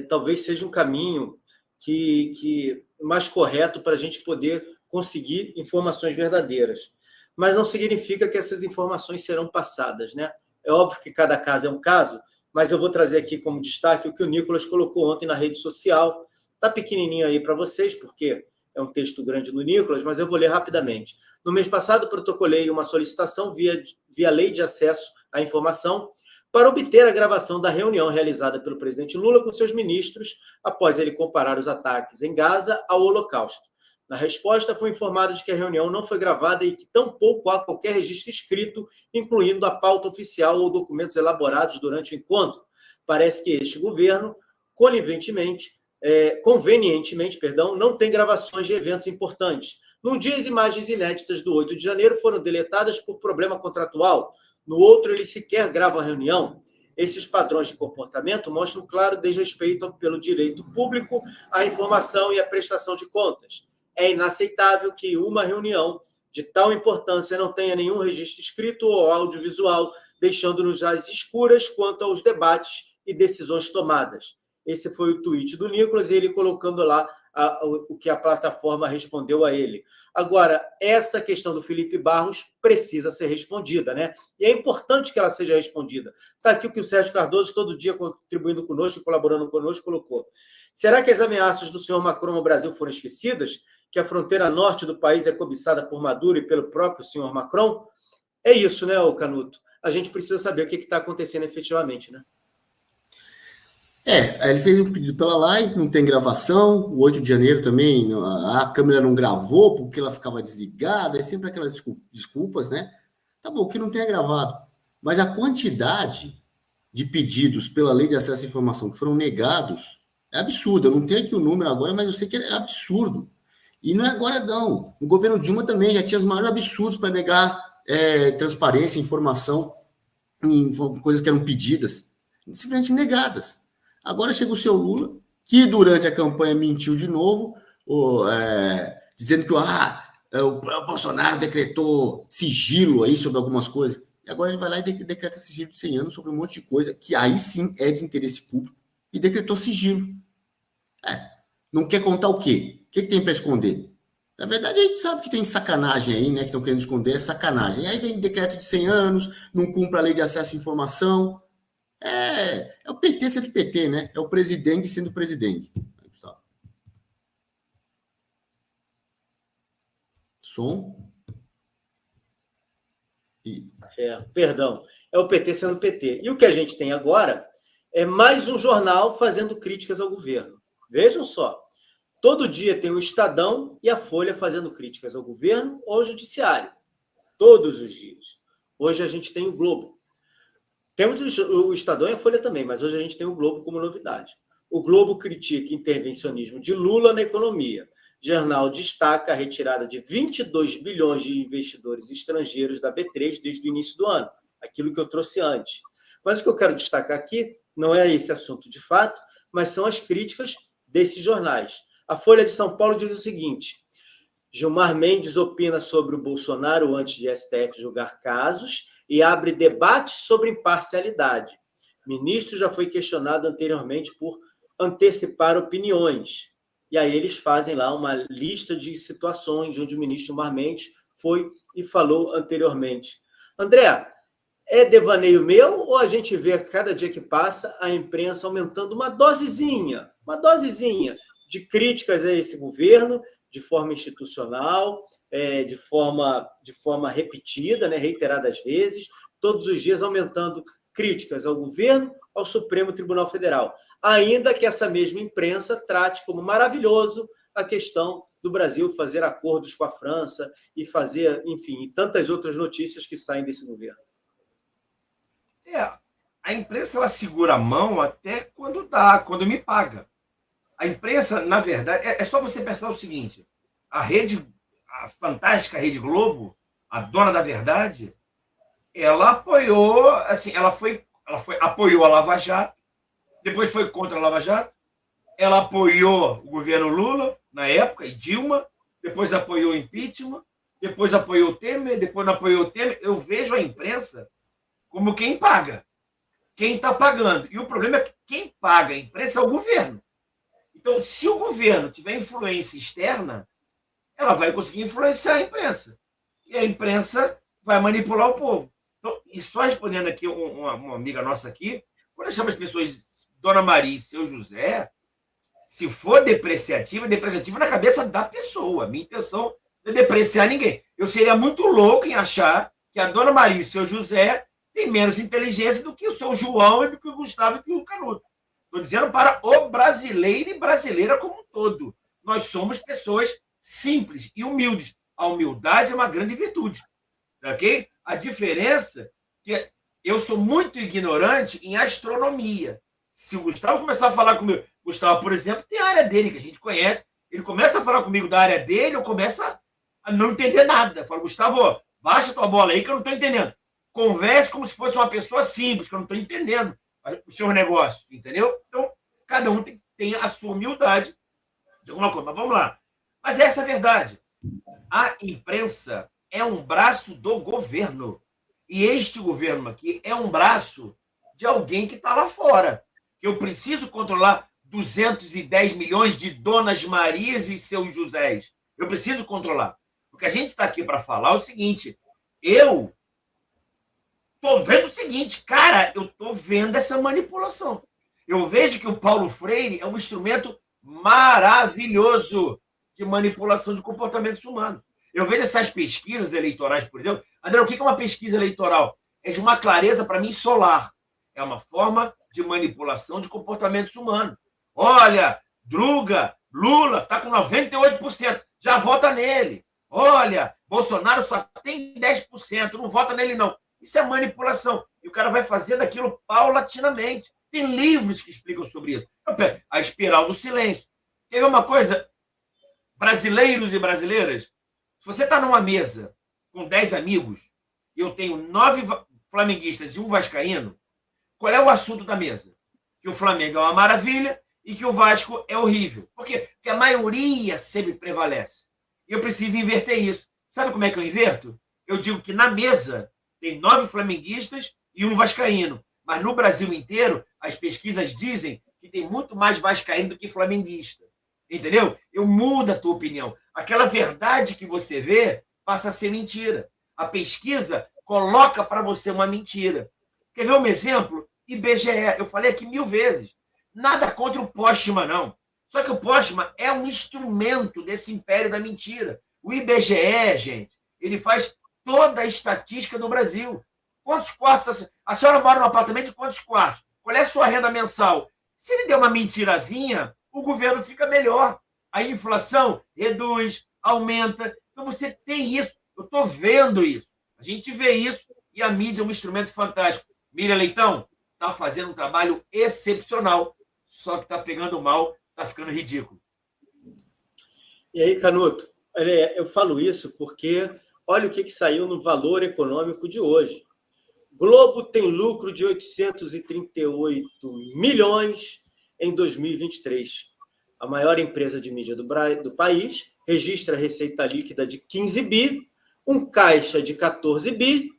talvez seja um caminho que mais correto para a gente poder conseguir informações verdadeiras. Mas não significa que essas informações serão passadas, né? É óbvio que cada caso é um caso, mas eu vou trazer aqui como destaque o que o Nicolas colocou ontem na rede social. Está pequenininho aí para vocês, porque é um texto grande do Nicolas, mas eu vou ler rapidamente. No mês passado, protocolei uma solicitação via Lei de Acesso à Informação para obter a gravação da reunião realizada pelo presidente Lula com seus ministros após ele comparar os ataques em Gaza ao Holocausto. Na resposta, foi informado de que a reunião não foi gravada e que tampouco há qualquer registro escrito, incluindo a pauta oficial ou documentos elaborados durante o encontro. Parece que este governo, convenientemente, não tem gravações de eventos importantes. Num dia, as imagens inéditas do 8 de janeiro foram deletadas por problema contratual. No outro, ele sequer grava a reunião. Esses padrões de comportamento mostram claro desrespeito pelo direito público à informação e à prestação de contas. É inaceitável que uma reunião de tal importância não tenha nenhum registro escrito ou audiovisual, deixando-nos às escuras quanto aos debates e decisões tomadas. Esse foi o tweet do Nicolas, e ele colocando lá o que a plataforma respondeu a ele. Agora, essa questão do Felipe Barros precisa ser respondida, né? E é importante que ela seja respondida. Está aqui o que o Sérgio Cardoso, todo dia contribuindo conosco e colaborando conosco, colocou. Será que as ameaças do senhor Macron ao Brasil foram esquecidas? Que a fronteira norte do país é cobiçada por Maduro e pelo próprio senhor Macron? É isso, né, Canuto? A gente precisa saber o que está acontecendo efetivamente, né? Ele fez um pedido pela live, não tem gravação. O 8 de janeiro também, a câmera não gravou porque ela ficava desligada. É sempre aquelas desculpas, né? Tá bom, que não tenha gravado. Mas a quantidade de pedidos pela Lei de Acesso à Informação que foram negados é absurda. Eu não tenho aqui o número agora, mas eu sei que é absurdo. E não é agora, não. O governo Dilma também já tinha os maiores absurdos para negar transparência, informação em coisas que eram pedidas, simplesmente negadas. Agora chega o seu Lula, que durante a campanha mentiu de novo, dizendo que o Bolsonaro decretou sigilo aí sobre algumas coisas. E agora ele vai lá e decreta sigilo de 100 anos sobre um monte de coisa, que aí sim é de interesse público, e decretou sigilo. Não quer contar o quê? O que tem para esconder? Na verdade, a gente sabe que tem sacanagem aí, né? Que estão querendo esconder, é sacanagem. Aí vem decreto de 100 anos, não cumpre a Lei de Acesso à Informação. É o PT sendo PT, né? É o presidente sendo presidente. Som. Perdão. É o PT sendo PT. E o que a gente tem agora é mais um jornal fazendo críticas ao governo. Vejam só. Todo dia tem o Estadão e a Folha fazendo críticas ao governo ou ao judiciário. Todos os dias. Hoje a gente tem o Globo. Temos o Estadão e a Folha também, mas hoje a gente tem o Globo como novidade. O Globo critica intervencionismo de Lula na economia. O jornal destaca a retirada de 22 bilhões de investidores estrangeiros da B3 desde o início do ano, aquilo que eu trouxe antes. Mas o que eu quero destacar aqui não é esse assunto de fato, mas são as críticas desses jornais. A Folha de São Paulo diz o seguinte: Gilmar Mendes opina sobre o Bolsonaro antes de STF julgar casos e abre debate sobre imparcialidade. Ministro já foi questionado anteriormente por antecipar opiniões. E aí eles fazem lá uma lista de situações onde o ministro Gilmar Mendes foi e falou anteriormente. André, é devaneio meu ou a gente vê cada dia que passa a imprensa aumentando uma dosezinha de críticas a esse governo, de forma institucional, de forma repetida, né, reiteradas vezes, todos os dias aumentando críticas ao governo, ao Supremo Tribunal Federal, ainda que essa mesma imprensa trate como maravilhoso a questão do Brasil fazer acordos com a França e fazer, enfim, tantas outras notícias que saem desse governo. A imprensa ela segura a mão até quando dá, quando me paga. A imprensa, na verdade, é só você pensar o seguinte: a fantástica Rede Globo, a dona da verdade, ela apoiou, assim, ela apoiou a Lava Jato, depois foi contra a Lava Jato, ela apoiou o governo Lula, na época, e Dilma, depois apoiou o impeachment, depois apoiou o Temer, depois não apoiou o Temer. Eu vejo a imprensa como quem paga, quem está pagando. E o problema é que quem paga a imprensa é o governo. Então, se o governo tiver influência externa, ela vai conseguir influenciar a imprensa. E a imprensa vai manipular o povo. Então, e só respondendo aqui, uma amiga nossa aqui, quando eu chamo as pessoas Dona Maria e Seu José, se for depreciativa, depreciativa na cabeça da pessoa. Minha intenção não é depreciar ninguém. Eu seria muito louco em achar que a Dona Maria e o Seu José têm menos inteligência do que o seu João e do que o Gustavo e do que o Canuto. Estou dizendo para o brasileiro e brasileira como um todo. Nós somos pessoas simples e humildes. A humildade é uma grande virtude. Ok? A diferença é que eu sou muito ignorante em astronomia. Se o Gustavo começar a falar comigo, Gustavo, por exemplo, tem a área dele que a gente conhece, ele começa a falar comigo da área dele, eu começo a não entender nada. Eu falo, Gustavo, baixa tua bola aí que eu não estou entendendo. Converse como se fosse uma pessoa simples, que eu não estou entendendo o seu negócio, entendeu? Então, cada um tem a sua humildade de alguma coisa. Mas vamos lá. Mas essa é a verdade. A imprensa é um braço do governo. E este governo aqui é um braço de alguém que está lá fora. Eu preciso controlar 210 milhões de Donas Marias e seus Josés. Eu preciso controlar. O que a gente está aqui para falar é o seguinte: eu estou vendo o seguinte, cara, eu estou vendo essa manipulação. Eu vejo que o Paulo Freire é um instrumento maravilhoso de manipulação de comportamentos humanos. Eu vejo essas pesquisas eleitorais, por exemplo. André, o que é uma pesquisa eleitoral? É de uma clareza, para mim, solar. É uma forma de manipulação de comportamentos humanos. Olha, Druga, Lula está com 98%, já vota nele. Olha, Bolsonaro só tem 10%, não vota nele não. Isso é manipulação. E o cara vai fazendo aquilo paulatinamente. Tem livros que explicam sobre isso. A espiral do silêncio. Quer ver uma coisa? Brasileiros e brasileiras, se você está numa mesa com 10 amigos e eu tenho 9 flamenguistas e um vascaíno, qual é o assunto da mesa? Que o Flamengo é uma maravilha e que o Vasco é horrível. Por quê? Porque a maioria sempre prevalece. E eu preciso inverter isso. Sabe como é que eu inverto? Eu digo que na mesa tem 9 flamenguistas e um vascaíno. Mas no Brasil inteiro, as pesquisas dizem que tem muito mais vascaíno do que flamenguista. Entendeu? Eu mudo a tua opinião. Aquela verdade que você vê passa a ser mentira. A pesquisa coloca para você uma mentira. Quer ver um exemplo? IBGE. Eu falei aqui 1000 vezes. Nada contra o Postman, não. Só que o Postman é um instrumento desse império da mentira. O IBGE, gente, ele faz toda a estatística do Brasil. Quantos quartos? A senhora mora num apartamento de quantos quartos? Qual é a sua renda mensal? Se ele der uma mentirazinha, o governo fica melhor. A inflação reduz, aumenta. Então você tem isso. Eu estou vendo isso. A gente vê isso e a mídia é um instrumento fantástico. Miriam Leitão está fazendo um trabalho excepcional, só que está pegando mal, está ficando ridículo. E aí, Canuto, eu falo isso porque olha o que saiu no Valor Econômico de hoje. Globo tem lucro de 838 milhões em 2023. A maior empresa de mídia do país registra receita líquida de 15 bi, um caixa de 14 bi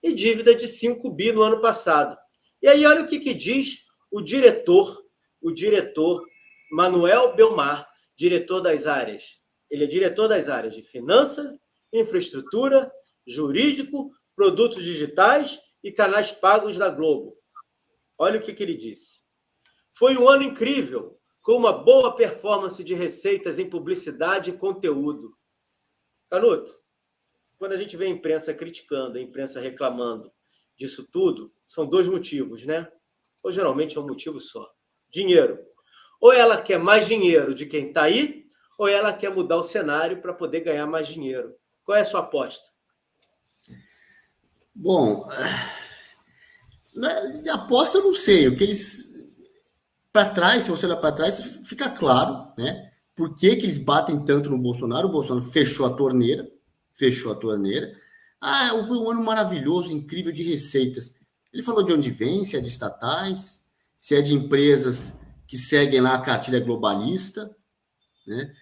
e dívida de 5 bi no ano passado. E aí olha o que diz o diretor Manuel Belmar, diretor das áreas. Ele é diretor das áreas de finança, infraestrutura, jurídico, produtos digitais e canais pagos da Globo. Olha o que ele disse. Foi um ano incrível, com uma boa performance de receitas em publicidade e conteúdo. Canuto, quando a gente vê a imprensa criticando, a imprensa reclamando disso tudo, são 2 motivos, né? Ou geralmente é um motivo só. Dinheiro. Ou ela quer mais dinheiro de quem está aí, ou ela quer mudar o cenário para poder ganhar mais dinheiro. Qual é a sua aposta? Bom, de aposta eu não sei. O que eles... Para trás, se você olhar para trás, fica claro, né? Por que eles batem tanto no Bolsonaro? O Bolsonaro fechou a torneira. Foi um ano maravilhoso, incrível de receitas. Ele falou de onde vem, se é de estatais, se é de empresas que seguem lá a cartilha globalista, né?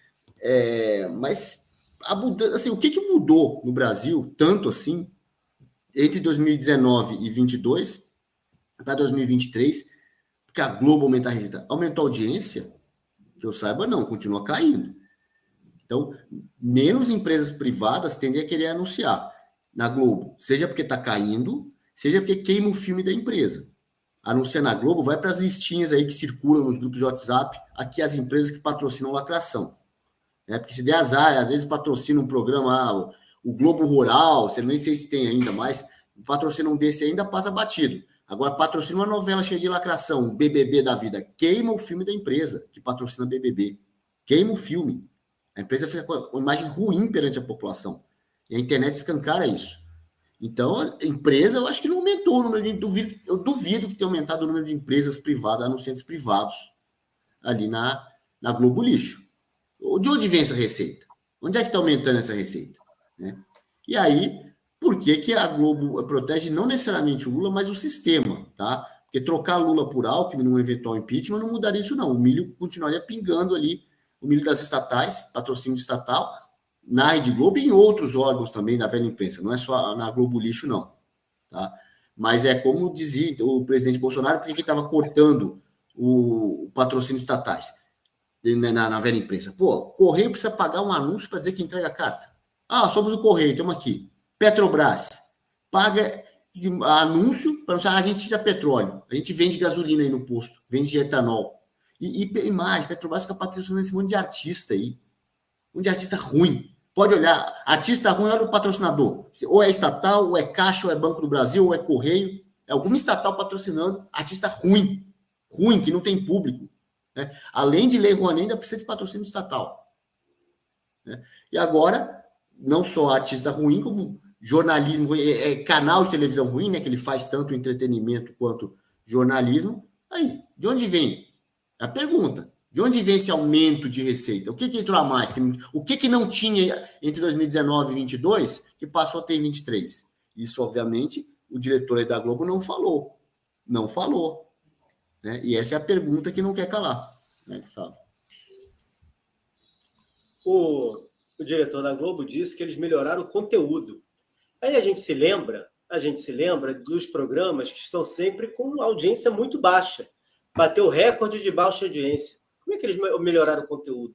Mas a mudança, assim, o que mudou no Brasil, tanto assim, entre 2019 e 22 para 2023, porque a Globo aumenta a receita, aumentou a audiência, que eu saiba, não, continua caindo. Então, menos empresas privadas tendem a querer anunciar na Globo, seja porque está caindo, seja porque queima o filme da empresa. Anuncia na Globo, vai para as listinhas aí que circulam nos grupos de WhatsApp, aqui as empresas que patrocinam lacração. Porque se der azar, às vezes patrocina um programa, o Globo Rural, você nem sei se tem ainda, mas patrocina um desse ainda passa batido. Agora, patrocina uma novela cheia de lacração, um BBB da vida, queima o filme da empresa que patrocina BBB. Queima o filme. A empresa fica com uma imagem ruim perante a população. E a internet escancara isso. Então, a empresa, eu acho que não aumentou o número de... Eu duvido que tenha aumentado o número de empresas privadas, anunciantes privados, ali na Globo Lixo. De onde vem essa receita? Onde é que está aumentando essa receita? Né? E aí, por que a Globo protege não necessariamente o Lula, mas o sistema, tá? Porque trocar Lula por Alckmin num eventual impeachment não mudaria isso, não. O milho continuaria pingando ali, o milho das estatais, patrocínio estatal, na Rede Globo e em outros órgãos também da velha imprensa, não é só na Globo Lixo, não. Tá? Mas é como dizia o presidente Bolsonaro, por que estava cortando o patrocínio estatais na velha imprensa? Pô, Correio precisa pagar um anúncio para dizer que entrega a carta. Somos o Correio, estamos aqui. Petrobras paga anúncio para anunciar, a gente tira petróleo, a gente vende gasolina aí no posto, vende etanol. E mais, Petrobras fica patrocinando esse monte de artista aí. Um monte de artista ruim. Pode olhar, artista ruim, olha o patrocinador. Ou é estatal, ou é Caixa, ou é Banco do Brasil, ou é Correio. É alguma estatal patrocinando artista ruim. Ruim, que não tem público. Né? Além de Lei Rouanet, ainda precisa de patrocínio estatal. Né? E agora, não só artista ruim, como jornalismo ruim, canal de televisão ruim, né? Que ele faz tanto entretenimento quanto jornalismo. Aí, de onde vem? A pergunta. De onde vem esse aumento de receita? O que entrou a mais? O que não tinha entre 2019 e 2022 que passou a ter em 2023? Isso, obviamente, o diretor aí da Globo não falou. Não falou. Né? E essa é a pergunta que não quer calar. Né, Gustavo? O diretor da Globo disse que eles melhoraram o conteúdo. Aí a gente se lembra dos programas que estão sempre com audiência muito baixa. Bateu recorde de baixa audiência. Como é que eles melhoraram o conteúdo?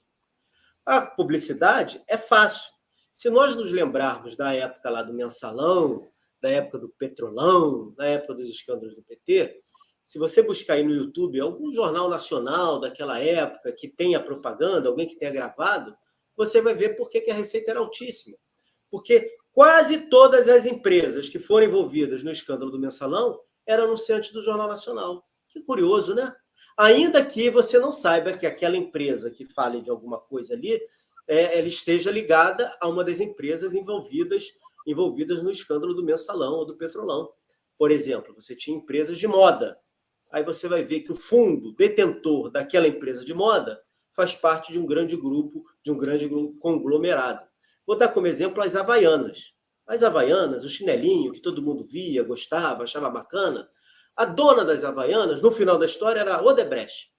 A publicidade é fácil. Se nós nos lembrarmos da época lá do Mensalão, da época do Petrolão, da época dos escândalos do PT, se você buscar aí no YouTube algum jornal nacional daquela época que tenha propaganda, alguém que tenha gravado, você vai ver por que a receita era altíssima. Porque quase todas as empresas que foram envolvidas no escândalo do Mensalão eram anunciantes do Jornal Nacional. Que curioso, né? Ainda que você não saiba que aquela empresa que fale de alguma coisa ali, ela esteja ligada a uma das empresas envolvidas no escândalo do Mensalão ou do Petrolão. Por exemplo, você tinha empresas de moda. Aí você vai ver que o fundo detentor daquela empresa de moda faz parte de um grande grupo conglomerado. Vou dar como exemplo as Havaianas. As Havaianas, o chinelinho que todo mundo via, gostava, achava bacana. A dona das Havaianas, no final da história, era a Odebrecht.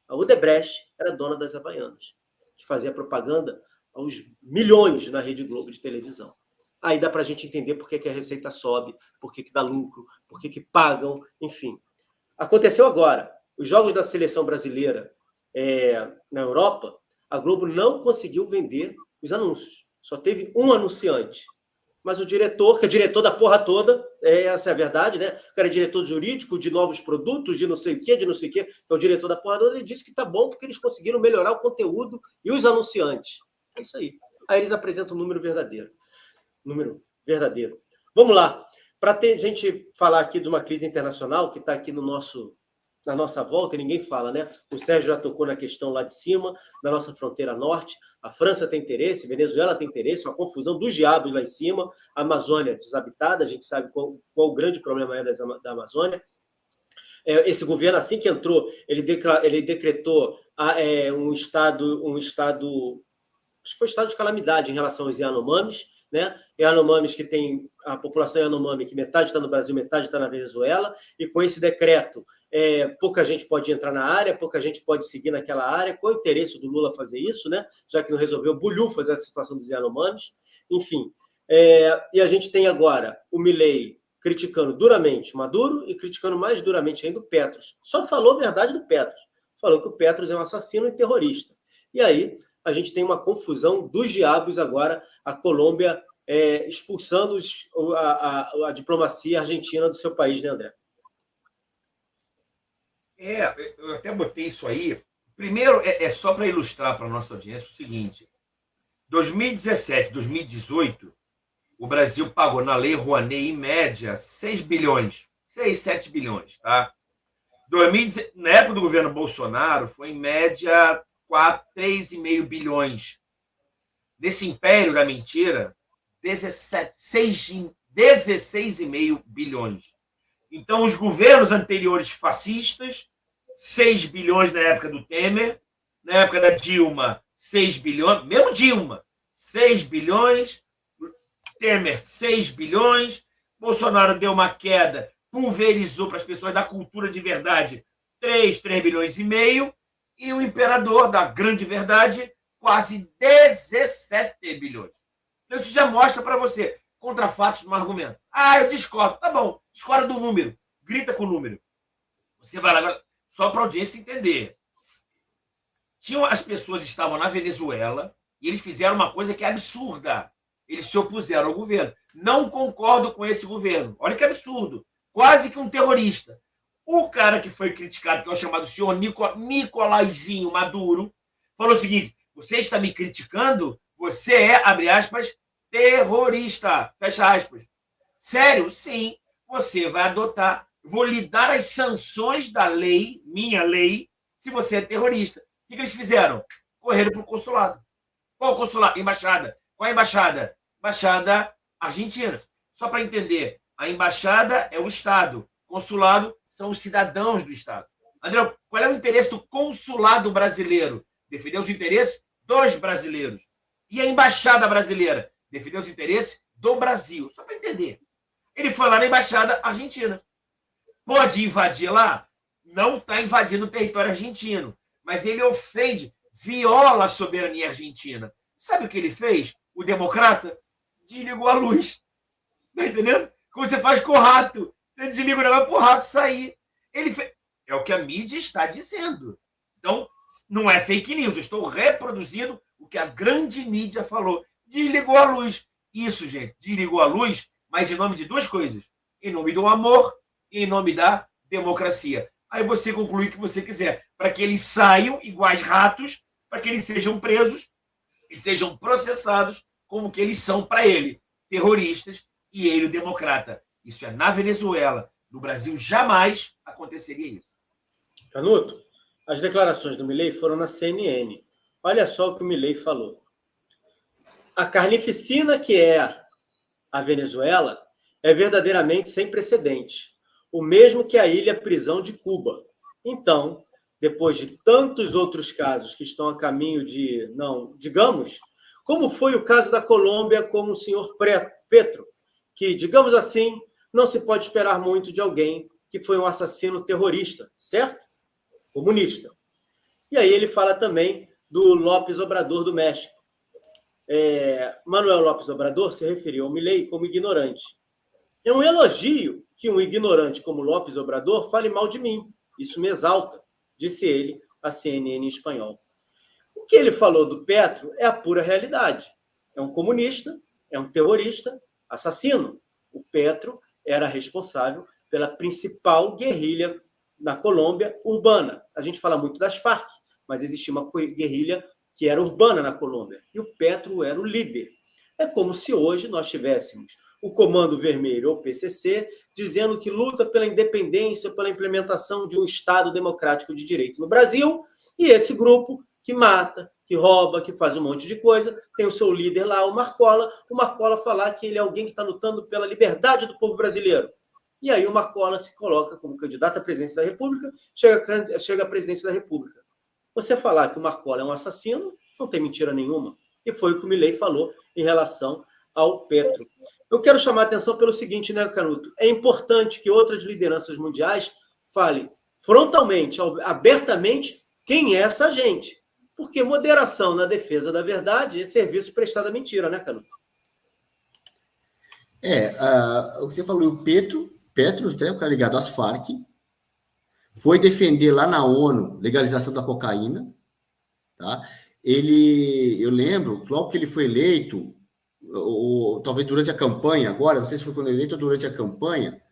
A Odebrecht era a dona das Havaianas, que fazia propaganda aos milhões na Rede Globo de televisão. Aí dá para a gente entender por que a receita sobe, por que dá lucro, por que pagam, enfim. Aconteceu agora. Os jogos da seleção brasileira na Europa, a Globo não conseguiu vender os anúncios. Só teve um anunciante. Mas o diretor, que é diretor da porra toda, essa é a verdade, né? O cara é diretor jurídico de novos produtos, de não sei o quê, que é o diretor da porra toda, ele disse que tá bom porque eles conseguiram melhorar o conteúdo e os anunciantes. É isso aí. Aí eles apresentam o número verdadeiro. Vamos lá. Para a gente falar aqui de uma crise internacional que está aqui na nossa volta, e ninguém fala, né? O Sérgio já tocou na questão lá de cima, da nossa fronteira norte. A França tem interesse, a Venezuela tem interesse, uma confusão dos diabos lá em cima. A Amazônia desabitada, a gente sabe qual o grande problema é da Amazônia. Esse governo, assim que entrou, ele decretou um estado, acho que foi estado de calamidade em relação aos Yanomamis, né? Yanomamis que tem a população Yanomami, que metade está no Brasil, metade está na Venezuela, e com esse decreto, pouca gente pode entrar na área, pouca gente pode seguir naquela área. Qual o interesse do Lula fazer isso, né? Já que não resolveu bulhufas essa situação dos Yanomamis? Enfim, e a gente tem agora o Milei criticando duramente Maduro e criticando mais duramente ainda o Petros. Só falou a verdade do Petros. Falou que o Petros é um assassino e terrorista. E aí a gente tem uma confusão dos diabos agora, a Colômbia expulsando a diplomacia argentina do seu país, né, André? Eu até botei isso aí. Primeiro, só para ilustrar para a nossa audiência o seguinte: 2017, 2018, o Brasil pagou na Lei Rouanet, em média, 6 bilhões, 6, 7 bilhões. Tá? Na época do governo Bolsonaro, foi em média 3,5 bilhões. Nesse império da mentira, 16,5 bilhões. Então, os governos anteriores fascistas, 6 bilhões na época do Temer, na época da Dilma, 6 bilhões, mesmo Dilma, 6 bilhões, Temer, 6 bilhões, Bolsonaro deu uma queda, pulverizou para as pessoas da cultura de verdade 3 bilhões e meio, e o imperador da grande verdade, quase 17 bilhões. Então, isso já mostra para você contra fatos no argumento. Eu discordo. Tá bom, discorda do número. Grita com o número. Você vai lá agora, só para a audiência entender. As pessoas estavam na Venezuela e eles fizeram uma coisa que é absurda. Eles se opuseram ao governo. Não concordo com esse governo. Olha que absurdo. Quase que um terrorista. O cara que foi criticado, que é o chamado senhor Nicolaizinho Maduro, falou o seguinte: você está me criticando? Você é, abre aspas, terrorista, fecha aspas. Sério? Sim. Você vai adotar, vou lhe dar as sanções da lei, minha lei, se você é terrorista. O que eles fizeram? Correram para o consulado. Qual consulado? Embaixada. Qual é a embaixada? Embaixada argentina. Só para entender, a embaixada é o Estado, consulado são os cidadãos do Estado. André, qual é o interesse do consulado brasileiro? Defender os interesses dos brasileiros. E a embaixada brasileira? Defender os interesses do Brasil. Só para entender. Ele foi lá na embaixada argentina. Pode invadir lá? Não está invadindo o território argentino. Mas ele ofende, viola a soberania argentina. Sabe o que ele fez? O democrata desligou a luz. Tá entendendo? Como você faz com o rato. Você desliga o negócio para o rato sair. É o que a mídia está dizendo. Então, não é fake news. Eu estou reproduzindo o que a grande mídia falou. Desligou a luz. Isso, gente, desligou a luz, mas em nome de duas coisas. Em nome do amor e em nome da democracia. Aí você conclui o que você quiser. Para que eles saiam iguais ratos, para que eles sejam presos e sejam processados como que eles são para ele. Terroristas e ele o democrata. Isso é na Venezuela. No Brasil jamais aconteceria isso. Canuto, as declarações do Milei foram na CNN. Olha só o que o Milei falou. A carnificina que é a Venezuela é verdadeiramente sem precedente. O mesmo que a ilha-prisão de Cuba. Então, depois de tantos outros casos que estão a caminho de, não, digamos, como foi o caso da Colômbia com o senhor Petro, que, digamos assim, não se pode esperar muito de alguém que foi um assassino terrorista, certo? Comunista. E aí ele fala também do López Obrador do México. Manuel López Obrador se referiu ao Milei como ignorante. É um elogio que um ignorante como López Obrador fale mal de mim. Isso me exalta, disse ele à CNN em espanhol. O que ele falou do Petro é a pura realidade. É um comunista, é um terrorista, assassino. O Petro era responsável pela principal guerrilha na Colômbia urbana. A gente fala muito das Farc, mas existia uma guerrilha que era urbana na Colômbia. E o Petro era o líder. É como se hoje nós tivéssemos o Comando Vermelho, ou PCC, dizendo que luta pela independência, pela implementação de um Estado democrático de direito no Brasil, e esse grupo que mata, que rouba, que faz um monte de coisa, tem o seu líder lá, o Marcola falar que ele é alguém que está lutando pela liberdade do povo brasileiro. E aí o Marcola se coloca como candidato à presidência da República, chega à presidência da República. Você falar que o Marcola é um assassino, não tem mentira nenhuma. E foi o que o Milei falou em relação ao Petro. Eu quero chamar a atenção pelo seguinte, né, Canuto? É importante que outras lideranças mundiais falem frontalmente, abertamente, quem é essa gente. Porque moderação na defesa da verdade é serviço prestado à mentira, né, Canuto? O que você falou, o Petros, né, o cara ligado às Farc, foi defender lá na ONU legalização da cocaína, tá? Eu lembro, logo que ele foi eleito, ou talvez durante a campanha agora, não sei se foi quando eleito ou durante a campanha,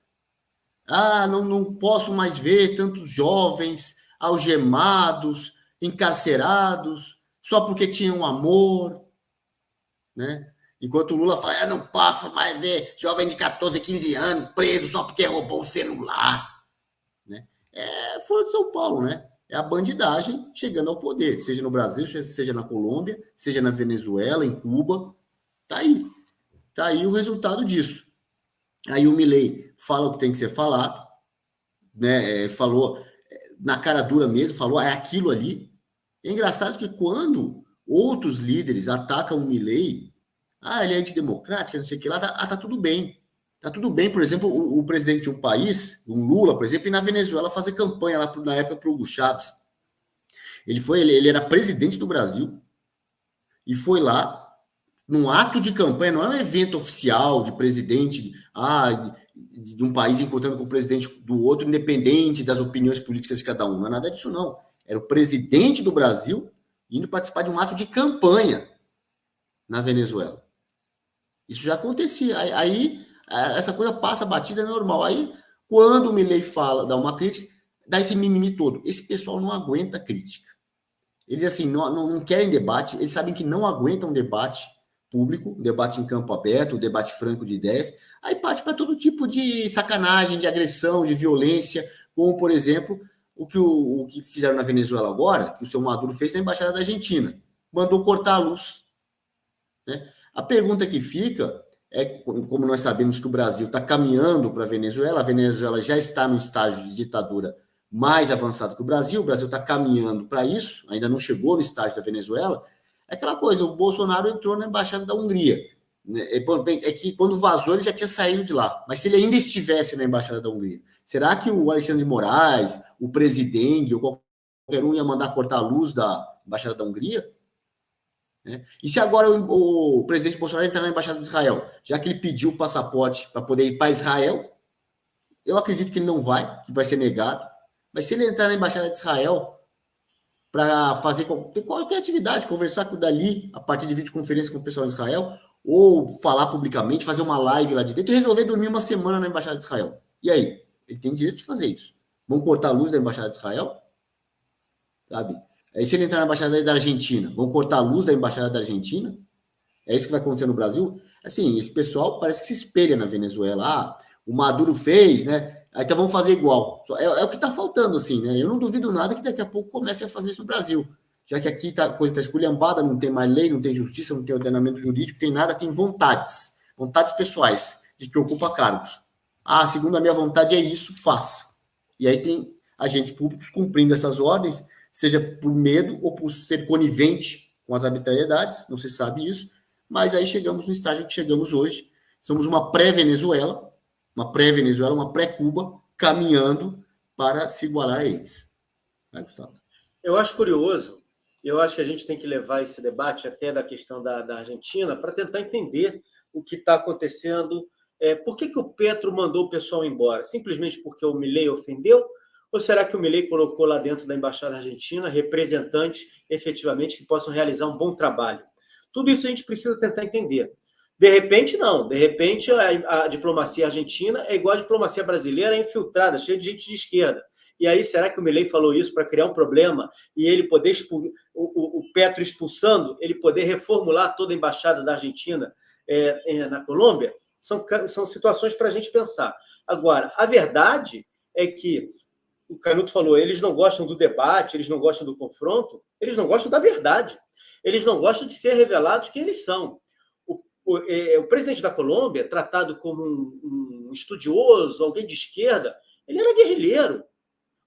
não posso mais ver tantos jovens algemados, encarcerados, só porque tinham amor, né? Enquanto o Lula fala, não posso mais ver jovem de 14, 15 anos preso só porque roubou o celular, né? Fora de São Paulo, né? É a bandidagem chegando ao poder, seja no Brasil, seja na Colômbia, seja na Venezuela, em Cuba. Tá aí o resultado disso. Aí o Milei fala o que tem que ser falado, né? Falou na cara dura mesmo, falou, é aquilo ali. É engraçado que quando outros líderes atacam o Milei, ele é antidemocrático, não sei o que lá, tá tudo bem. Tá tudo bem, por exemplo, o presidente de um país, um Lula, por exemplo, ir na Venezuela fazer campanha lá na época para o Hugo Chávez. Ele era presidente do Brasil e foi lá num ato de campanha, não é um evento oficial de presidente de um país encontrando com o presidente do outro, independente das opiniões políticas de cada um. Não é nada disso, não. Era o presidente do Brasil indo participar de um ato de campanha na Venezuela. Isso já acontecia. Aí essa coisa passa batida, é normal. Aí, quando o Milei fala, dá uma crítica, dá esse mimimi todo. Esse pessoal não aguenta crítica. Eles, assim, não querem debate, eles sabem que não aguentam debate público, debate em campo aberto, debate franco de ideias. Aí parte para todo tipo de sacanagem, de agressão, de violência, como, por exemplo, o que fizeram na Venezuela agora, que o seu Maduro fez na Embaixada da Argentina. Mandou cortar a luz. Né? A pergunta que fica é, como nós sabemos que o Brasil está caminhando para a Venezuela já está no estágio de ditadura mais avançado que o Brasil está caminhando para isso, ainda não chegou no estágio da Venezuela. É aquela coisa, o Bolsonaro entrou na Embaixada da Hungria. É que quando vazou ele já tinha saído de lá, mas se ele ainda estivesse na Embaixada da Hungria, será que o Alexandre de Moraes, o presidente, ou qualquer um ia mandar cortar a luz da Embaixada da Hungria? E se agora o presidente Bolsonaro entrar na Embaixada de Israel, já que ele pediu o passaporte para poder ir para Israel, eu acredito que ele não vai, que vai ser negado, mas se ele entrar na Embaixada de Israel para fazer qualquer atividade, conversar com o Dali a partir de videoconferência com o pessoal de Israel, ou falar publicamente, fazer uma live lá de dentro e resolver dormir uma semana na Embaixada de Israel. E aí? Ele tem direito de fazer isso. Vão cortar a luz da Embaixada de Israel? Sabe? Aí se ele entrar na Embaixada da Argentina, vão cortar a luz da Embaixada da Argentina? É isso que vai acontecer no Brasil? Assim, esse pessoal parece que se espelha na Venezuela. O Maduro fez, né? Então vamos fazer igual. É o que está faltando, assim, né? Eu não duvido nada que daqui a pouco comece a fazer isso no Brasil. Já que aqui a coisa está esculhambada, não tem mais lei, não tem justiça, não tem ordenamento jurídico, tem nada, tem vontades pessoais de que ocupa cargos. Segundo a minha vontade é isso, faça. E aí tem agentes públicos cumprindo essas ordens, seja por medo ou por ser conivente com as arbitrariedades, não se sabe isso, mas aí chegamos no estágio que chegamos hoje. Somos uma pré-Venezuela, uma pré-Cuba, caminhando para se igualar a eles. Vai, Gustavo? Eu acho curioso, eu acho que a gente tem que levar esse debate até da questão da Argentina para tentar entender o que está acontecendo. Por que o Petro mandou o pessoal embora? Simplesmente porque o Milei ofendeu? Ou será que o Milei colocou lá dentro da Embaixada Argentina representantes, efetivamente, que possam realizar um bom trabalho? Tudo isso a gente precisa tentar entender. De repente, não. De repente, a diplomacia argentina é igual a diplomacia brasileira, infiltrada, cheia de gente de esquerda. E aí, será que o Milei falou isso para criar um problema e ele poder, o Petro expulsando, ele poder reformular toda a Embaixada da Argentina na Colômbia? São situações para a gente pensar. Agora, a verdade é que o Canuto falou, eles não gostam do debate, eles não gostam do confronto, eles não gostam da verdade. Eles não gostam de ser revelados quem eles são. O presidente da Colômbia, tratado como um estudioso, alguém de esquerda, ele era guerrilheiro.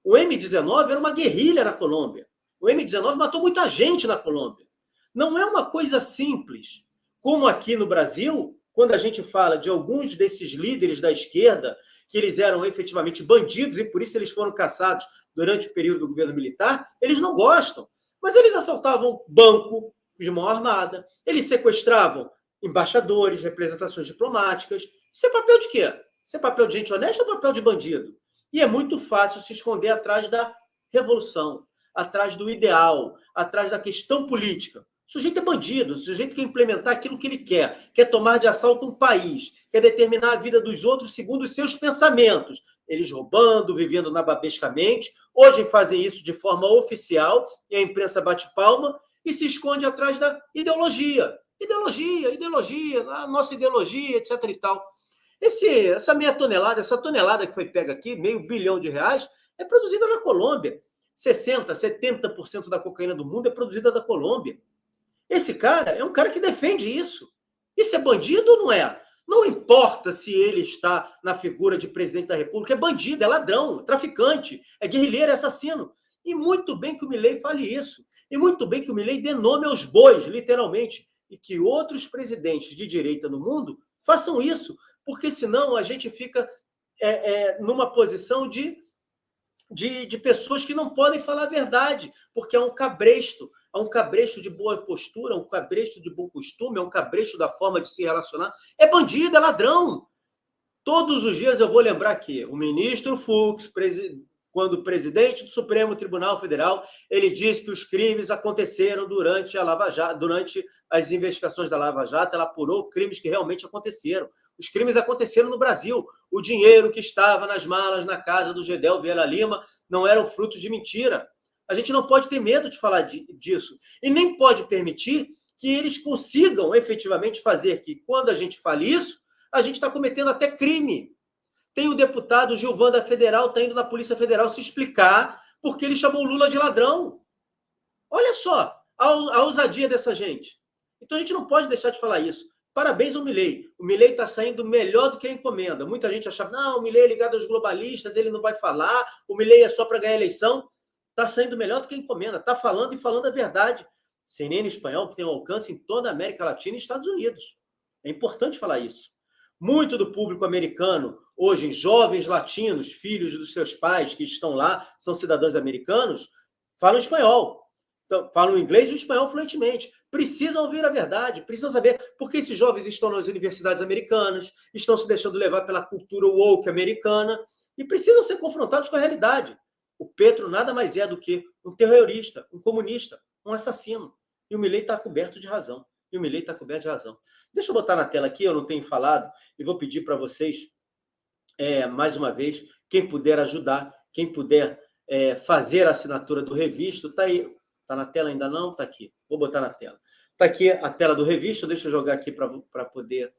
O M-19 era uma guerrilha na Colômbia. O M-19 matou muita gente na Colômbia. Não é uma coisa simples, como aqui no Brasil, quando a gente fala de alguns desses líderes da esquerda, que eles eram efetivamente bandidos e por isso eles foram caçados durante o período do governo militar, eles não gostam. Mas eles assaltavam banco de mão armada, eles sequestravam embaixadores, representações diplomáticas. Isso é papel de quê? Isso é papel de gente honesta ou papel de bandido? E é muito fácil se esconder atrás da revolução, atrás do ideal, atrás da questão política. O sujeito é bandido, o sujeito quer implementar aquilo que ele quer tomar de assalto um país, quer determinar a vida dos outros segundo os seus pensamentos. Eles roubando, vivendo nababescamente, hoje fazem isso de forma oficial, e a imprensa bate palma, e se esconde atrás da ideologia. Ideologia, a nossa ideologia, etc. e tal. Essa meia tonelada, essa tonelada que foi pega aqui, R$500 bilhão, é produzida na Colômbia. 60%, 70% da cocaína do mundo é produzida da Colômbia. Esse cara é um cara que defende isso. Isso é bandido ou não é? Não importa se ele está na figura de presidente da República, é bandido, é ladrão, é traficante, é guerrilheiro, é assassino. E muito bem que o Milei fale isso. E muito bem que o Milei dê nome aos bois, literalmente. E que outros presidentes de direita no mundo façam isso. Porque senão a gente fica numa posição de pessoas que não podem falar a verdade, porque é um cabresto de boa postura, um cabresto de bom costume, é um cabresto da forma de se relacionar. É bandido, é ladrão. Todos os dias eu vou lembrar que o ministro Fux, quando presidente do Supremo Tribunal Federal, ele disse que os crimes aconteceram durante a Lava Jato, durante as investigações da Lava Jato, ela apurou crimes que realmente aconteceram. Os crimes aconteceram no Brasil. O dinheiro que estava nas malas na casa do Gedel Vieira Lima não eram frutos de mentira. A gente não pode ter medo de falar disso. E nem pode permitir que eles consigam efetivamente fazer que, quando a gente fale isso, a gente está cometendo até crime. Tem o deputado Gilvan da Federal, está indo na Polícia Federal se explicar porque ele chamou o Lula de ladrão. Olha só a ousadia dessa gente. Então a gente não pode deixar de falar isso. Parabéns ao Milei. O Milei está saindo melhor do que a encomenda. Muita gente achava, não, o Milei é ligado aos globalistas, ele não vai falar, o Milei é só para ganhar a eleição. Está saindo melhor do que a encomenda. Está falando e falando a verdade. CNN espanhol, que tem um alcance em toda a América Latina e Estados Unidos. É importante falar isso. Muito do público americano, hoje, jovens latinos, filhos dos seus pais que estão lá, são cidadãos americanos, falam espanhol. Então, falam inglês e espanhol fluentemente. Precisam ouvir a verdade, precisam saber por que esses jovens estão nas universidades americanas, estão se deixando levar pela cultura woke americana e precisam ser confrontados com a realidade. O Petro nada mais é do que um terrorista, um comunista, um assassino. E o Milei está coberto de razão. Deixa eu botar na tela aqui, eu não tenho falado, e vou pedir para vocês, mais uma vez, quem puder ajudar, quem puder fazer a assinatura do Revisto, está aí. Está na tela ainda não? Está aqui. Vou botar na tela. Está aqui a tela do Revisto, deixa eu jogar aqui para poder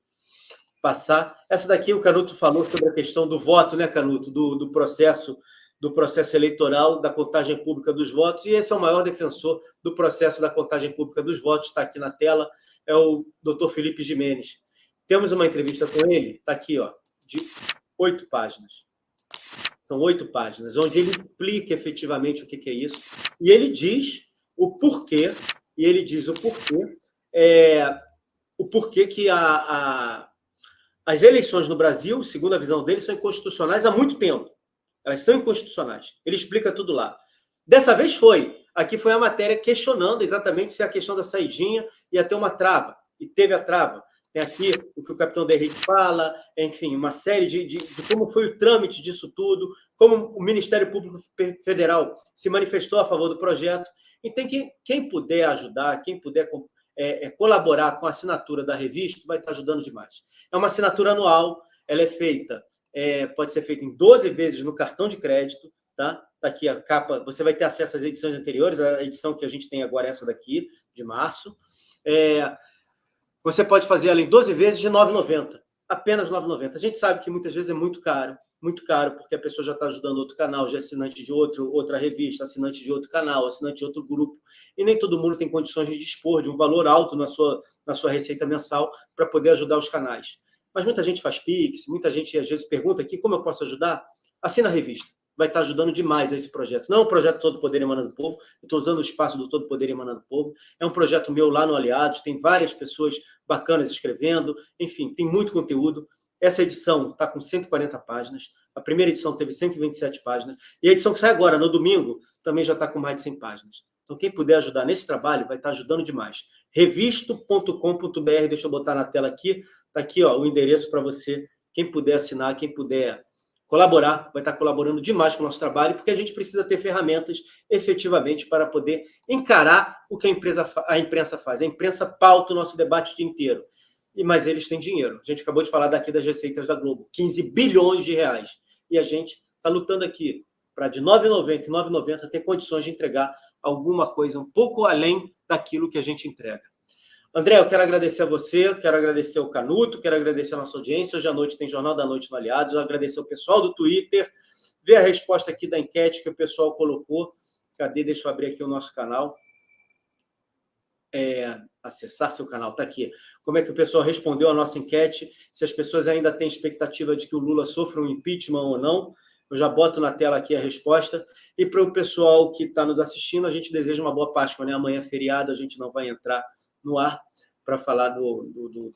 passar. Essa daqui o Canuto falou sobre a questão do voto, né, Canuto? Do processo eleitoral, da contagem pública dos votos, e esse é o maior defensor do processo da contagem pública dos votos, está aqui na tela, é o Dr. Felipe Jimenez. Temos uma entrevista com ele, está aqui, ó, de 8 páginas. São 8 páginas, onde ele explica efetivamente o que é isso, e ele diz o porquê, que as eleições no Brasil, segundo a visão dele, são inconstitucionais há muito tempo. Elas são inconstitucionais. Ele explica tudo lá. Dessa vez foi. Aqui foi a matéria questionando exatamente se a questão da saidinha ia ter uma trava. E teve a trava. Tem aqui o que o capitão Derrick fala, enfim, uma série de como foi o trâmite disso tudo, como o Ministério Público Federal se manifestou a favor do projeto. Então, quem puder ajudar, quem puder colaborar com a assinatura da revista, vai estar ajudando demais. É uma assinatura anual, ela é feita, pode ser feita em 12 vezes no cartão de crédito, tá? Tá aqui a capa, você vai ter acesso às edições anteriores, a edição que a gente tem agora é essa daqui, de março. Você pode fazer ela em 12 vezes de R$ 9,90, apenas R$ 9,90. A gente sabe que muitas vezes é muito caro, porque a pessoa já está ajudando outro canal, já é assinante de outra revista, assinante de outro canal, assinante de outro grupo, e nem todo mundo tem condições de dispor de um valor alto na sua receita mensal para poder ajudar os canais. Mas muita gente faz Pix, muita gente às vezes pergunta aqui como eu posso ajudar. Assina a revista. vai estar ajudando demais a esse projeto. Não é um projeto Todo Poder Emana do Povo, eu estou usando o espaço do Todo Poder Emana do Povo, é um projeto meu lá no Aliados, tem várias pessoas bacanas escrevendo, enfim, tem muito conteúdo. Essa edição está com 140 páginas, a primeira edição teve 127 páginas, e a edição que sai agora, no domingo, também já está com mais de 100 páginas. Então, quem puder ajudar nesse trabalho vai estar ajudando demais. Revisto.com.br, deixa eu botar na tela aqui, está aqui ó, o endereço para você, quem puder assinar, quem puder colaborar, vai estar colaborando demais com o nosso trabalho, porque a gente precisa ter ferramentas efetivamente para poder encarar o que a imprensa faz. A imprensa pauta o nosso debate o dia inteiro. Mas eles têm dinheiro. A gente acabou de falar daqui das receitas da Globo, 15 bilhões de reais. E a gente está lutando aqui para de R$ 9,90 e R$ 9,90 ter condições de entregar alguma coisa um pouco além daquilo que a gente entrega. André, eu quero agradecer a você, quero agradecer ao Canuto, quero agradecer a nossa audiência. Hoje à noite tem Jornal da Noite no Aliados. Eu agradecer ao pessoal do Twitter, ver a resposta aqui da enquete que o pessoal colocou. Cadê? Deixa eu abrir aqui o nosso canal. Acessar seu canal, está aqui. Como é que o pessoal respondeu a nossa enquete, se as pessoas ainda têm expectativa de que o Lula sofra um impeachment ou não. Eu já boto na tela aqui a resposta. E para o pessoal que está nos assistindo, a gente deseja uma boa Páscoa, né? Amanhã é feriado, a gente não vai entrar no ar para falar do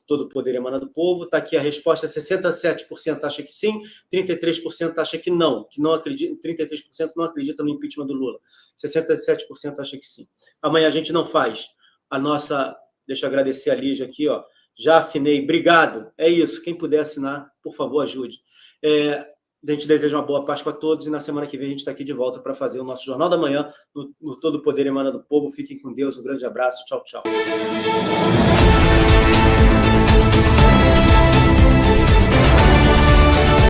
Todo Poder Emana do Povo. Está aqui a resposta, 67% acha que sim, 33% acha que não acredita, 33% não acredita no impeachment do Lula, 67% acha que sim. Amanhã a gente não faz a nossa... Deixa eu agradecer a Lígia aqui, ó. Já assinei, obrigado. É isso, quem puder assinar, por favor, ajude. A gente deseja uma boa Páscoa a todos e na semana que vem a gente está aqui de volta para fazer o nosso Jornal da Manhã no Todo Poder Emana do Povo. Fiquem com Deus, um grande abraço, tchau, tchau.